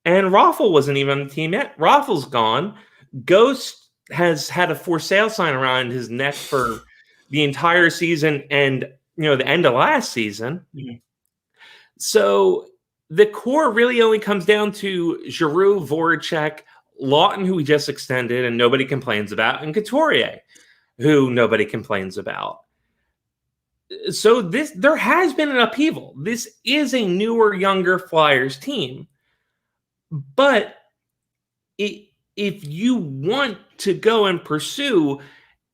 And Raffle wasn't even on the team yet. Raffle's gone. Ghost has had a for sale sign around his neck for the entire season and, the end of last season. Mm-hmm. So the core really only comes down to Giroux, Voracek, Lawton, who we just extended and nobody complains about, and Couturier, who nobody complains about. So there has been an upheaval. This is a newer, younger Flyers team. But if you want to go and pursue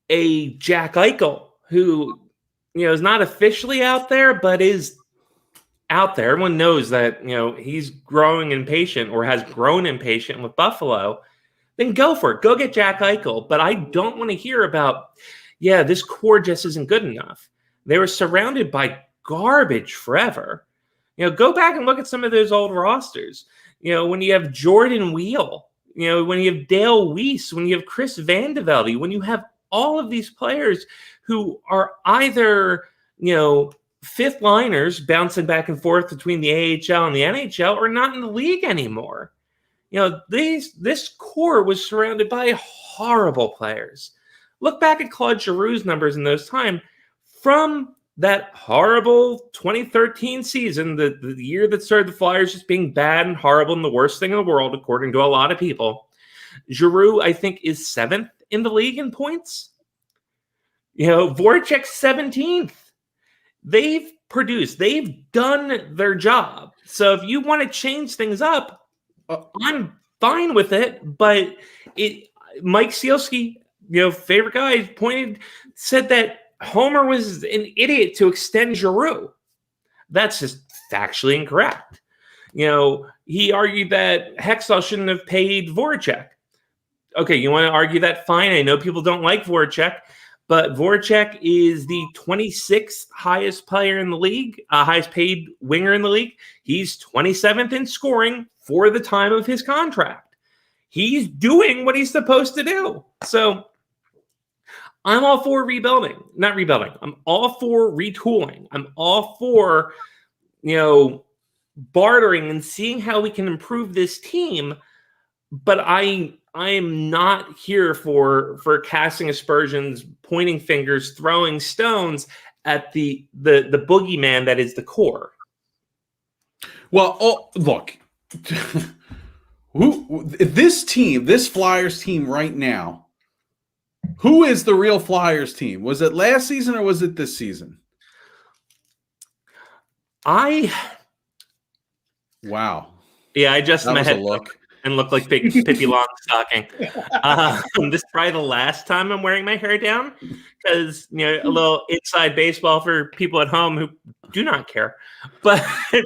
a Jack Eichel, who is not officially out there, but is out there, everyone knows that he's growing impatient or has grown impatient with Buffalo, then go for it. Go get Jack Eichel. But I don't want to hear about, this core just isn't good enough. They were surrounded by garbage forever. Go back and look at some of those old rosters. When you have Jordan Wheel, when you have Dale Weiss, when you have Chris Vandevelde, when you have all of these players who are either, fifth liners bouncing back and forth between the AHL and the NHL or not in the league anymore. This core was surrounded by horrible players. Look back at Claude Giroux's numbers in those time from that horrible 2013 season, the year that started the Flyers just being bad and horrible and the worst thing in the world, according to a lot of people. Giroux, I think, is 7th in the league in points. Voracek 17th. They've produced. They've done their job. So if you want to change things up, I'm fine with it. But Mike Sealski, favorite guy, said that Homer was an idiot to extend Giroux. That's just factually incorrect. He argued that Hextall shouldn't have paid Voracek. Okay, you want to argue that? Fine. I know people don't like Voracek, but Voracek is the 26th highest player in the league, highest paid winger in the league. He's 27th in scoring for the time of his contract. He's doing what he's supposed to do. So I'm all for rebuilding. Not rebuilding. I'm all for retooling. I'm all for, bartering and seeing how we can improve this team. But I am not here for casting aspersions, pointing fingers, throwing stones at the boogeyman that is the core. Well, look, this Flyers team right now, who is the real Flyers team? Was it last season or was it this season? Wow. Yeah, I adjusted my head look and look like Pippi Longstocking. This is probably the last time I'm wearing my hair down because a little inside baseball for people at home who do not care. But we're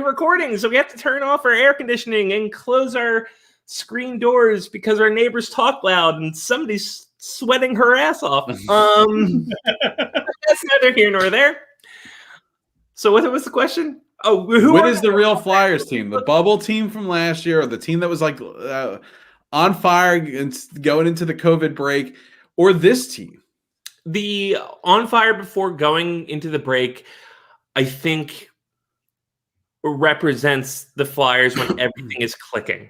recording, so we have to turn off our air conditioning and close our screen doors because our neighbors talk loud and somebody's sweating her ass off. That's neither here nor there. So what was the question? Oh, what is the real Flyers team? The bubble team from last year, or the team that was like on fire and going into the COVID break, or this team? The on fire before going into the break, I think, represents the Flyers when everything is clicking.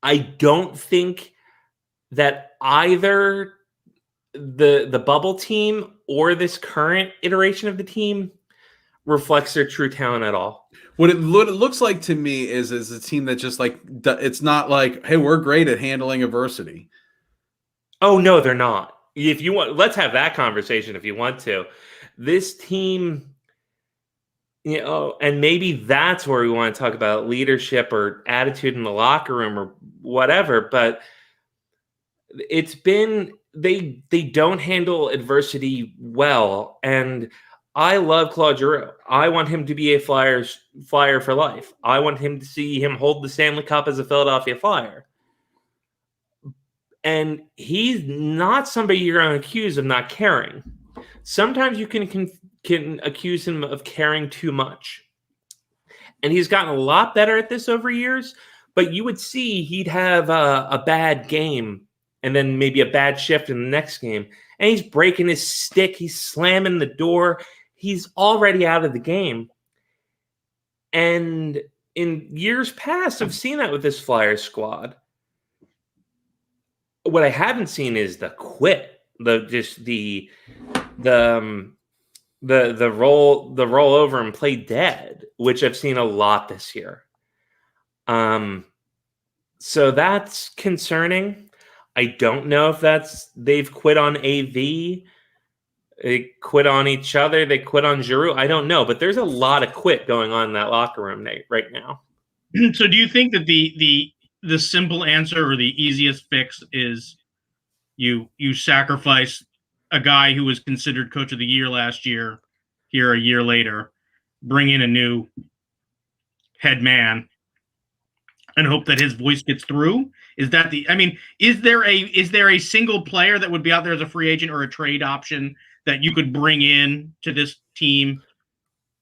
I don't think that either the bubble team or this current iteration of the team reflects their true talent at all. What it looks like to me is a team that just it's not like, hey, we're great at handling adversity. Oh no, they're not. If you want, let's have that conversation if you want to. This team, and maybe that's where we want to talk about leadership or attitude in the locker room or whatever, but it's been they don't handle adversity well. And I love Claude Giroux. I want him to be a Flyer for life. I want him to see him hold the Stanley Cup as a Philadelphia Flyer. And he's not somebody you're going to accuse of not caring. Sometimes you can accuse him of caring too much. And he's gotten a lot better at this over years, but you would see he'd have a bad game and then maybe a bad shift in the next game. And he's breaking his stick. He's slamming the door. He's already out of the game. And in years past, I've seen that with this Flyers squad. What I haven't seen is the quit, the the roll over and play dead, which I've seen a lot this year. So that's concerning. I don't know if they've quit on AV. They quit on each other. They quit on Giroux. I don't know, but there's a lot of quit going on in that locker room right now. So do you think that the simple answer or the easiest fix is you sacrifice a guy who was considered coach of the year last year here a year later, bring in a new head man, and hope that his voice gets through? Is that is there a single player that would be out there as a free agent or a trade option that you could bring in to this team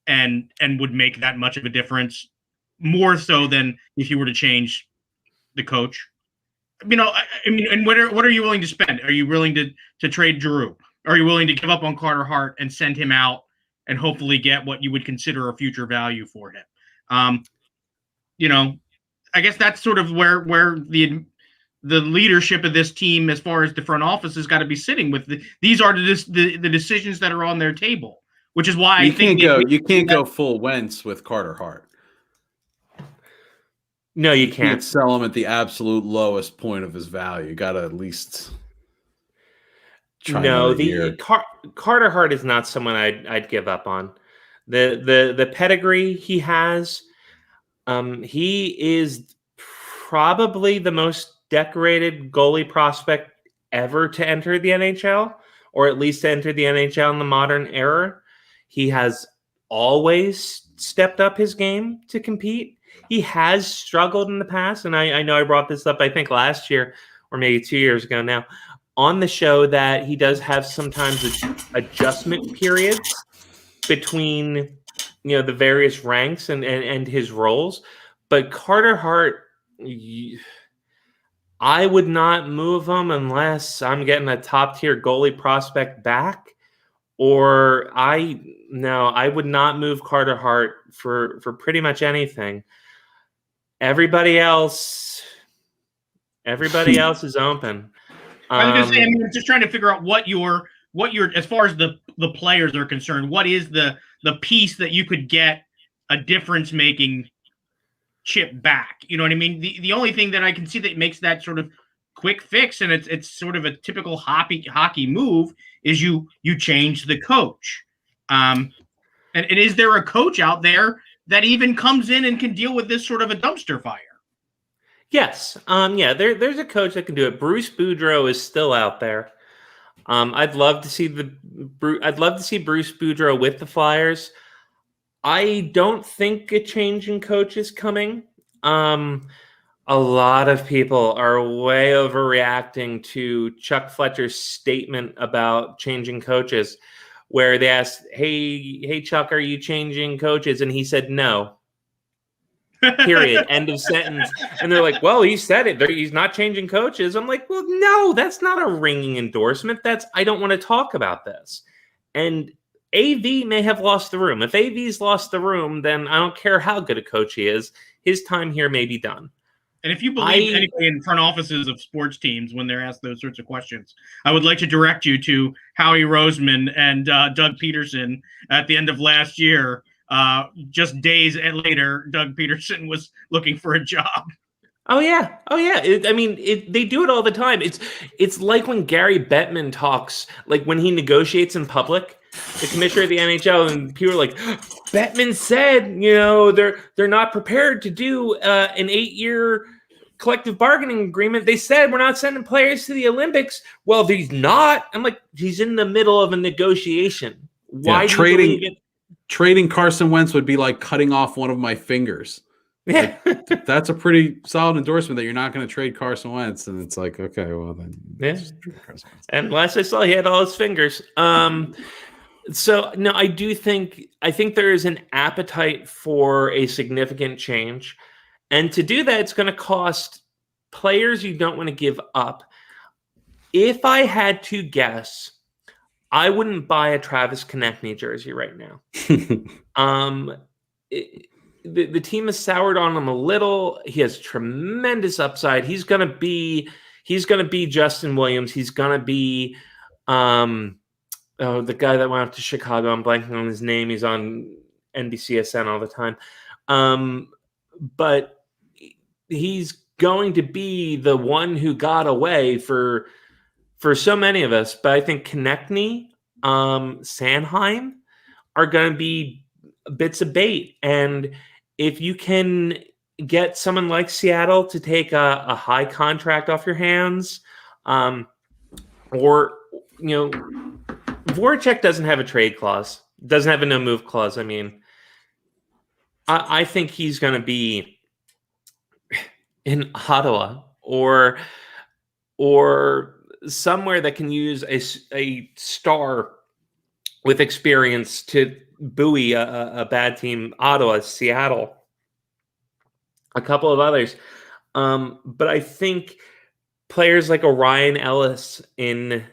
and would make that much of a difference, more so than if you were to change the coach? And what are you willing to spend? Are you willing to trade Giroux? Are you willing to give up on Carter Hart and send him out and hopefully get what you would consider a future value for him? I guess that's sort of where the leadership of this team, as far as the front office, has got to be sitting with. These are the decisions that are on their table, which is why you can't go full Wentz with Carter Hart. No, you can't sell him at the absolute lowest point of his value. You got to at least try. No, Carter Hart is not someone I'd give up on. The pedigree he has. He is probably the most decorated goalie prospect ever to enter the NHL, or at least to enter the NHL in the modern era. He has always stepped up his game to compete. He has struggled in the past, and I know I brought this up, I think, last year or maybe 2 years ago now, on the show, that he does have sometimes adjustment periods between the various ranks and his roles. But Carter Hart, I would not move him unless I'm getting a top tier goalie prospect back, or I would not move Carter Hart for pretty much anything. Everybody else is open. I was going to say, I'm just trying to figure out what your as far as the players are concerned, what is the piece that you could get a difference making chip back? You know what I mean? The only thing that I can see that makes that sort of quick fix, and it's sort of a typical hockey move, is you change the coach. And is there a coach out there that even comes in and can deal with this sort of a dumpster fire? Yes. There's a coach that can do it. Bruce Boudreau is still out there. I'd love to see Bruce Boudreau with the Flyers. I don't think a change in coach is coming. A lot of people are way overreacting to Chuck Fletcher's statement about changing coaches, where they asked, hey, Chuck, are you changing coaches? And he said, no. Period. End of sentence. And they're like, well, he said it. He's not changing coaches. I'm like, well, no, that's not a ringing endorsement. That's, I don't want to talk about this. And AV may have lost the room. If AV's lost the room, then I don't care how good a coach he is. His time here may be done. And if you believe anybody in front offices of sports teams when they're asked those sorts of questions, I would like to direct you to Howie Roseman and Doug Peterson at the end of last year. Just days later, Doug Peterson was looking for a job. Oh yeah. They do it all the time. It's like when Gary Bettman talks, like when he negotiates in public, the commissioner of the NHL, and people are like, Bettman said, they're not prepared to do an 8-year collective bargaining agreement. They said we're not sending players to the Olympics. Well, he's not. I'm like, he's in the middle of a negotiation. Why trading Carson Wentz would be like cutting off one of my fingers. Yeah. That's a pretty solid endorsement that you're not going to trade Carson Wentz. And it's like, okay, well then. Yeah. And last I saw, he had all his fingers. So no, I think there is an appetite for a significant change. And to do that, it's going to cost players you don't want to give up. If I had to guess, I wouldn't buy a Travis Konechny jersey right now. The team has soured on him a little. He has tremendous upside. He's going to be Justin Williams. He's going to be Oh, the guy that went up to Chicago. I'm blanking on his name. He's on NBCSN all the time. But he's going to be the one who got away for so many of us. But I think Konechny, Sanheim are going to be bits of bait. And if you can get someone like Seattle to take a high contract off your hands, or, Voracek doesn't have a trade clause, doesn't have a no move clause. I mean, I think he's going to be in Ottawa or somewhere that can use a star with experience to buoy a bad team. Ottawa, Seattle, a couple of others. But I think players like Orion Ellis in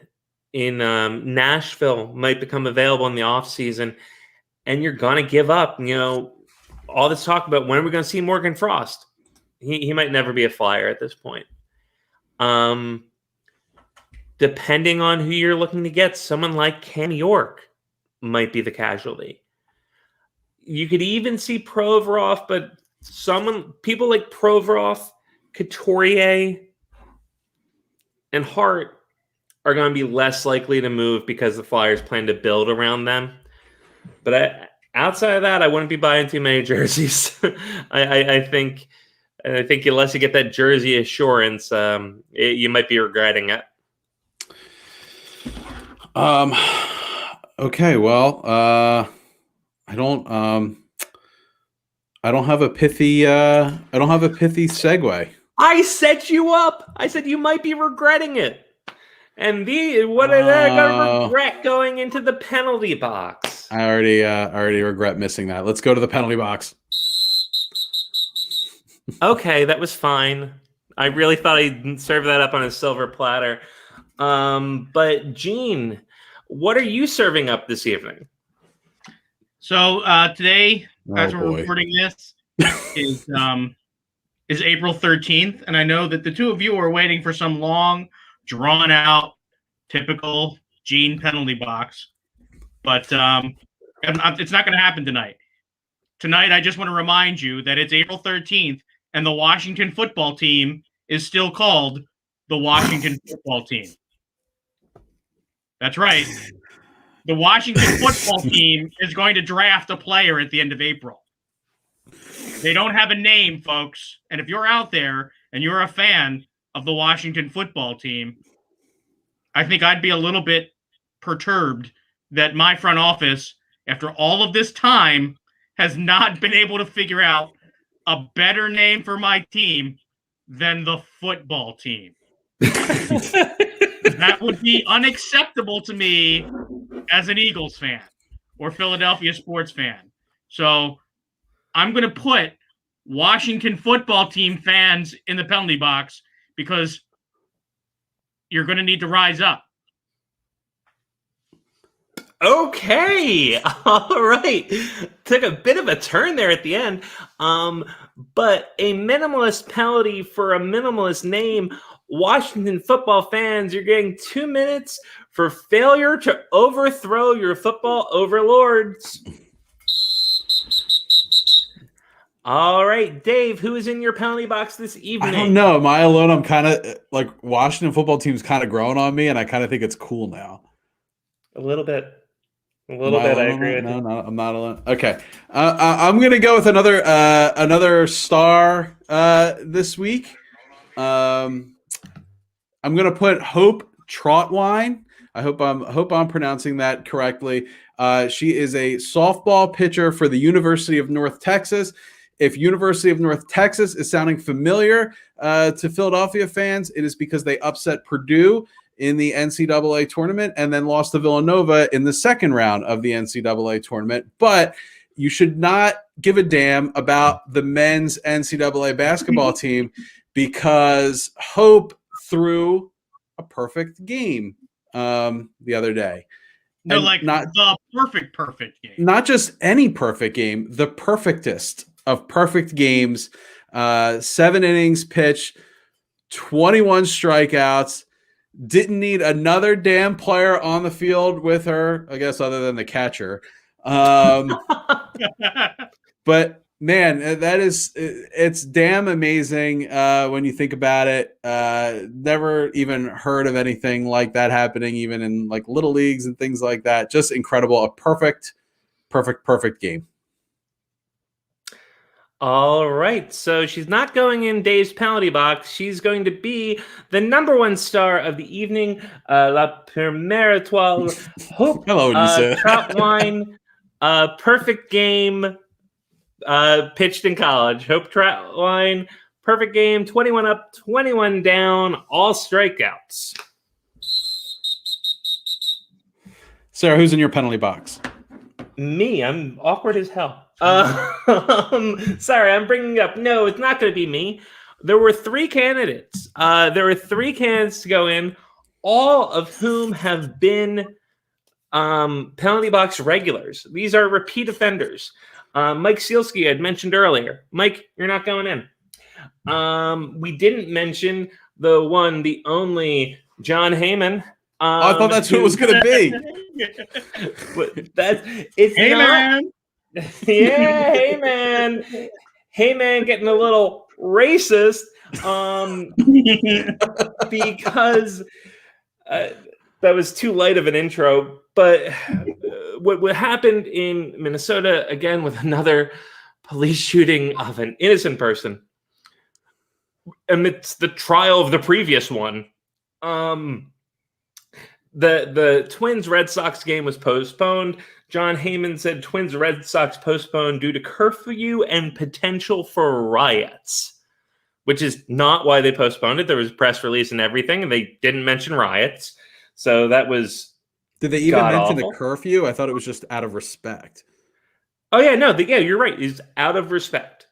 Nashville might become available in the offseason, and you're going to give up, all this talk about when are we going to see Morgan Frost. He might never be a Flyer at this point. Depending on who you're looking to get, someone like Cam York might be the casualty. You could even see Provorov, but people like Provorov, Couturier, and Hart are going to be less likely to move because the Flyers plan to build around them. But outside of that, I wouldn't be buying too many jerseys. I think unless you get that jersey assurance, you might be regretting it. Okay, well, I don't have a pithy segue. I set you up. I said you might be regretting it. And what are they going to regret going into the penalty box? I already regret missing that. Let's go to the penalty box. Okay, that was fine. I really thought I'd serve that up on a silver platter. But Gene, what are you serving up this evening? So today, as we're recording this, is April 13th, and I know that the two of you are waiting for some long, drawn-out, typical Gene penalty box, but it's not going to happen tonight. Tonight, I just want to remind you that it's April 13th, and the Washington football team is still called the Washington football team. That's right. The Washington football team is going to draft a player at the end of April. They don't have a name, folks. And if you're out there and you're a fan of the Washington football team, I think I'd be a little bit perturbed that my front office, after all of this time, has not been able to figure out a better name for my team than the football team. That would be unacceptable to me as an Eagles fan or Philadelphia sports fan. So I'm going to put Washington football team fans in the penalty box because you're going to need to rise up. Okay. All right. Took a bit of a turn there at the end. But a minimalist penalty for a minimalist name. Washington football fans, you're getting 2 minutes for failure to overthrow your football overlords. All right, Dave, who is in your penalty box this evening? I don't know. Am I alone? I'm kind of like Washington football team's kind of growing on me, and I kind of think it's cool now. A little bit. I agree with you. No, I'm not alone. Okay, I'm gonna go with another star this week. I'm gonna put Hope Trotwine. I hope I'm pronouncing that correctly. She is a softball pitcher for the University of North Texas. If University of North Texas is sounding familiar to Philadelphia fans, it is because they upset Purdue in the NCAA tournament and then lost to Villanova in the second round of the NCAA tournament. But you should not give a damn about the men's NCAA basketball team because Hope threw a perfect game the other day. No, and not the perfect game. Not just any perfect game, the perfectest of perfect games. 7 innings pitched, 21 strikeouts, Didn't need another damn player on the field with her, I guess, other than the catcher. But man, it's damn amazing when you think about it. Never even heard of anything like that happening, even in like little leagues and things like that. Just incredible. A perfect game. All right, so she's not going in Dave's penalty box. She's going to be the number one star of the evening, La Première Étoile, Hope Troutwine, perfect game, pitched in college. Hope Troutwine, perfect game, 21 up, 21 down, all strikeouts. Sarah, who's in your penalty box? Me. I'm awkward as hell. Sorry, I'm bringing up. No, it's not going to be me. There were three candidates. To go in, all of whom have been penalty box regulars. These are repeat offenders. Mike Sealski, I'd mentioned earlier. Mike, you're not going in. We didn't mention the only John Heyman. I thought that's who it was going to be. But it's hey, not. Man. Yeah, hey man, getting a little racist, because that was too light of an intro. But what happened in Minnesota again with another police shooting of an innocent person amidst the trial of the previous one. The Twins Red Sox game was postponed. John Heyman said Twins Red Sox postponed due to curfew and potential for riots, which is not why they postponed it. There was a press release and everything, and they didn't mention riots. So that was. Did they even mention the curfew? I thought it was just out of respect. Oh yeah, no, you're right. It's out of respect,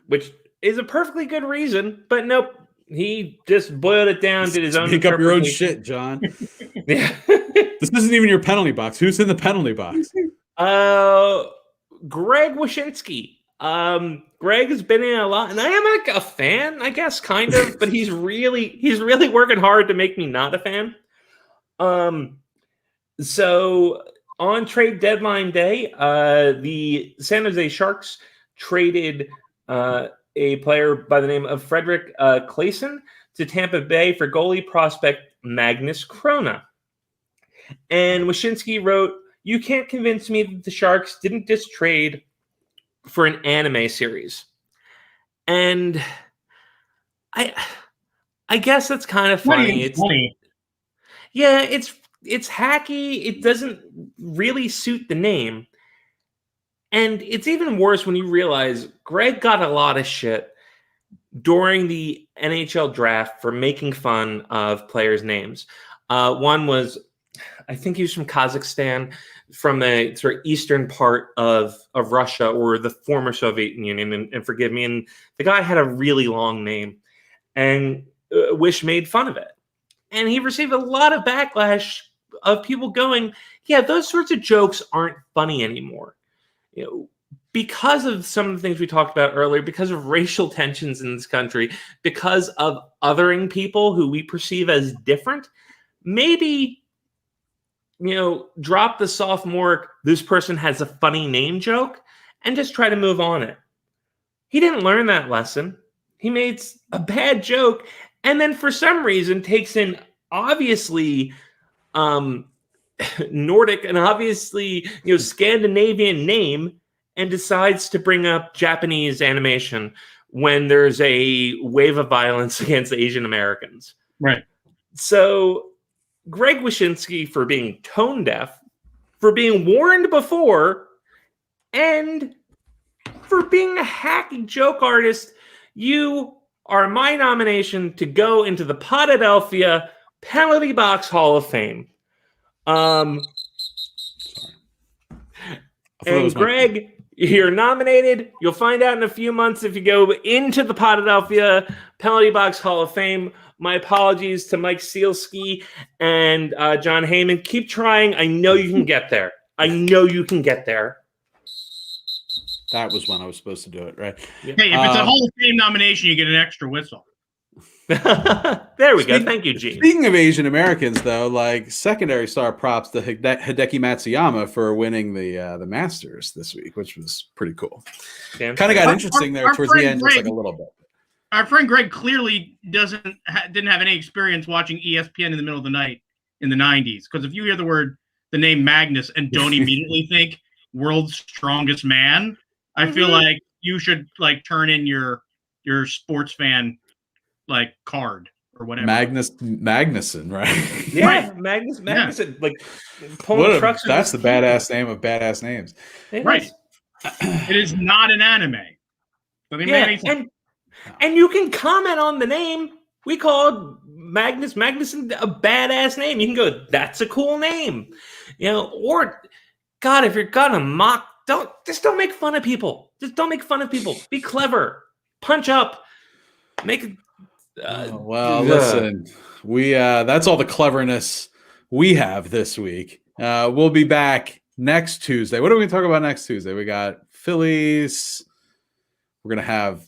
which is a perfectly good reason, but nope. He just boiled it down, did his own. Pick up your own shit, John. Yeah. This isn't even your penalty box. Who's in the penalty box? Greg Wyshynski. Greg has been in a lot, and I am like a fan, I guess, kind of, but he's really working hard to make me not a fan. So on trade deadline day, the San Jose Sharks traded a player by the name of Frederick Claesson to Tampa Bay for goalie prospect Magnus Krona. And Wyshynski wrote, "You can't convince me that the Sharks didn't just trade for an anime series." And I guess that's kind of funny. It's funny. Yeah, it's hacky. It doesn't really suit the name. And it's even worse when you realize Greg got a lot of shit during the NHL draft for making fun of players' names. One was, I think he was from Kazakhstan, from the sort of eastern part of Russia or the former Soviet Union, and forgive me. And the guy had a really long name, and Wish made fun of it. And he received a lot of backlash of people going, yeah, those sorts of jokes aren't funny anymore. You know, because of some of the things we talked about earlier, because of racial tensions in this country, because of othering people who we perceive as different, maybe, drop the sophomore, this person has a funny name joke, and just try to move on it. He didn't learn that lesson. He made a bad joke, and then for some reason takes in obviously Nordic and obviously Scandinavian name and decides to bring up Japanese animation when there's a wave of violence against Asian Americans. Right. So Greg Wyshynski, for being tone deaf, for being warned before, and for being a hacky joke artist, you are my nomination to go into the Podadelphia Penalty Box Hall of Fame. And Greg, you're nominated. You'll find out in a few months if you go into the Podadelphia Penalty Box Hall of Fame. My apologies to Mike Sealski and John Heyman. Keep trying. I know you can get there. That was when I was supposed to do it, right? Hey, if it's a Hall of Fame nomination, you get an extra whistle. There we go. Thank you, Gene. Speaking of Asian Americans, though, like secondary star props to Hideki Matsuyama for winning the Masters this week, which was pretty cool. Kind of got interesting there towards the end, just like a little bit. Our friend Greg clearly didn't have any experience watching ESPN in the middle of the night in the 90s. Because if you hear the name Magnus and don't immediately think world's strongest man, I feel like you should like turn in your sports fan like card or whatever. Magnuson, right? Yeah, Right. Magnuson, Yeah. like pulling trucks. That's the badass name of badass names. Right. It is not an anime. And you can comment on the name. We called Magnuson a badass name. You can go, that's a cool name. Or God, if you're gonna mock, don't make fun of people. Just don't make fun of people. Be clever. Punch up. Make it. Listen, we that's all the cleverness we have this week. We'll be back next Tuesday. What are we going to talk about next Tuesday? We got Phillies. We're going to have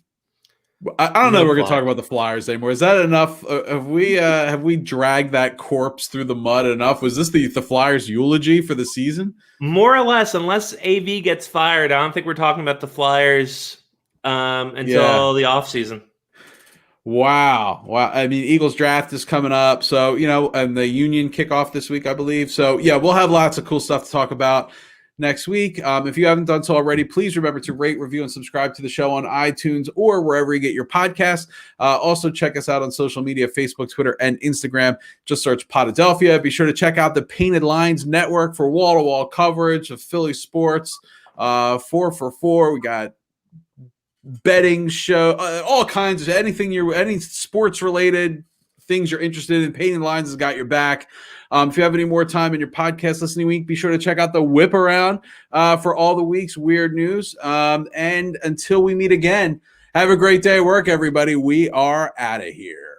I don't know. We're going to talk about the Flyers anymore. Is that enough? Have we dragged that corpse through the mud enough? Was this the Flyers eulogy for the season? More or less, unless AV gets fired, I don't think we're talking about the Flyers until the offseason. Wow. I mean, Eagles draft is coming up. So, and the Union kickoff this week, I believe. So, yeah, we'll have lots of cool stuff to talk about next week. If you haven't done so already, please remember to rate, review, and subscribe to the show on iTunes or wherever you get your podcast. Also, check us out on social media, Facebook, Twitter, and Instagram. Just search Podadelphia. Be sure to check out the Painted Lines Network for wall-to-wall coverage of Philly sports. 4 for 4. We got betting show, all kinds of any sports related things you're interested in. Painting Lines has got your back. If you have any more time in your podcast listening week, be sure to check out the Whip Around for all the week's weird news. And until we meet again, have a great day at work, everybody. We are out of here.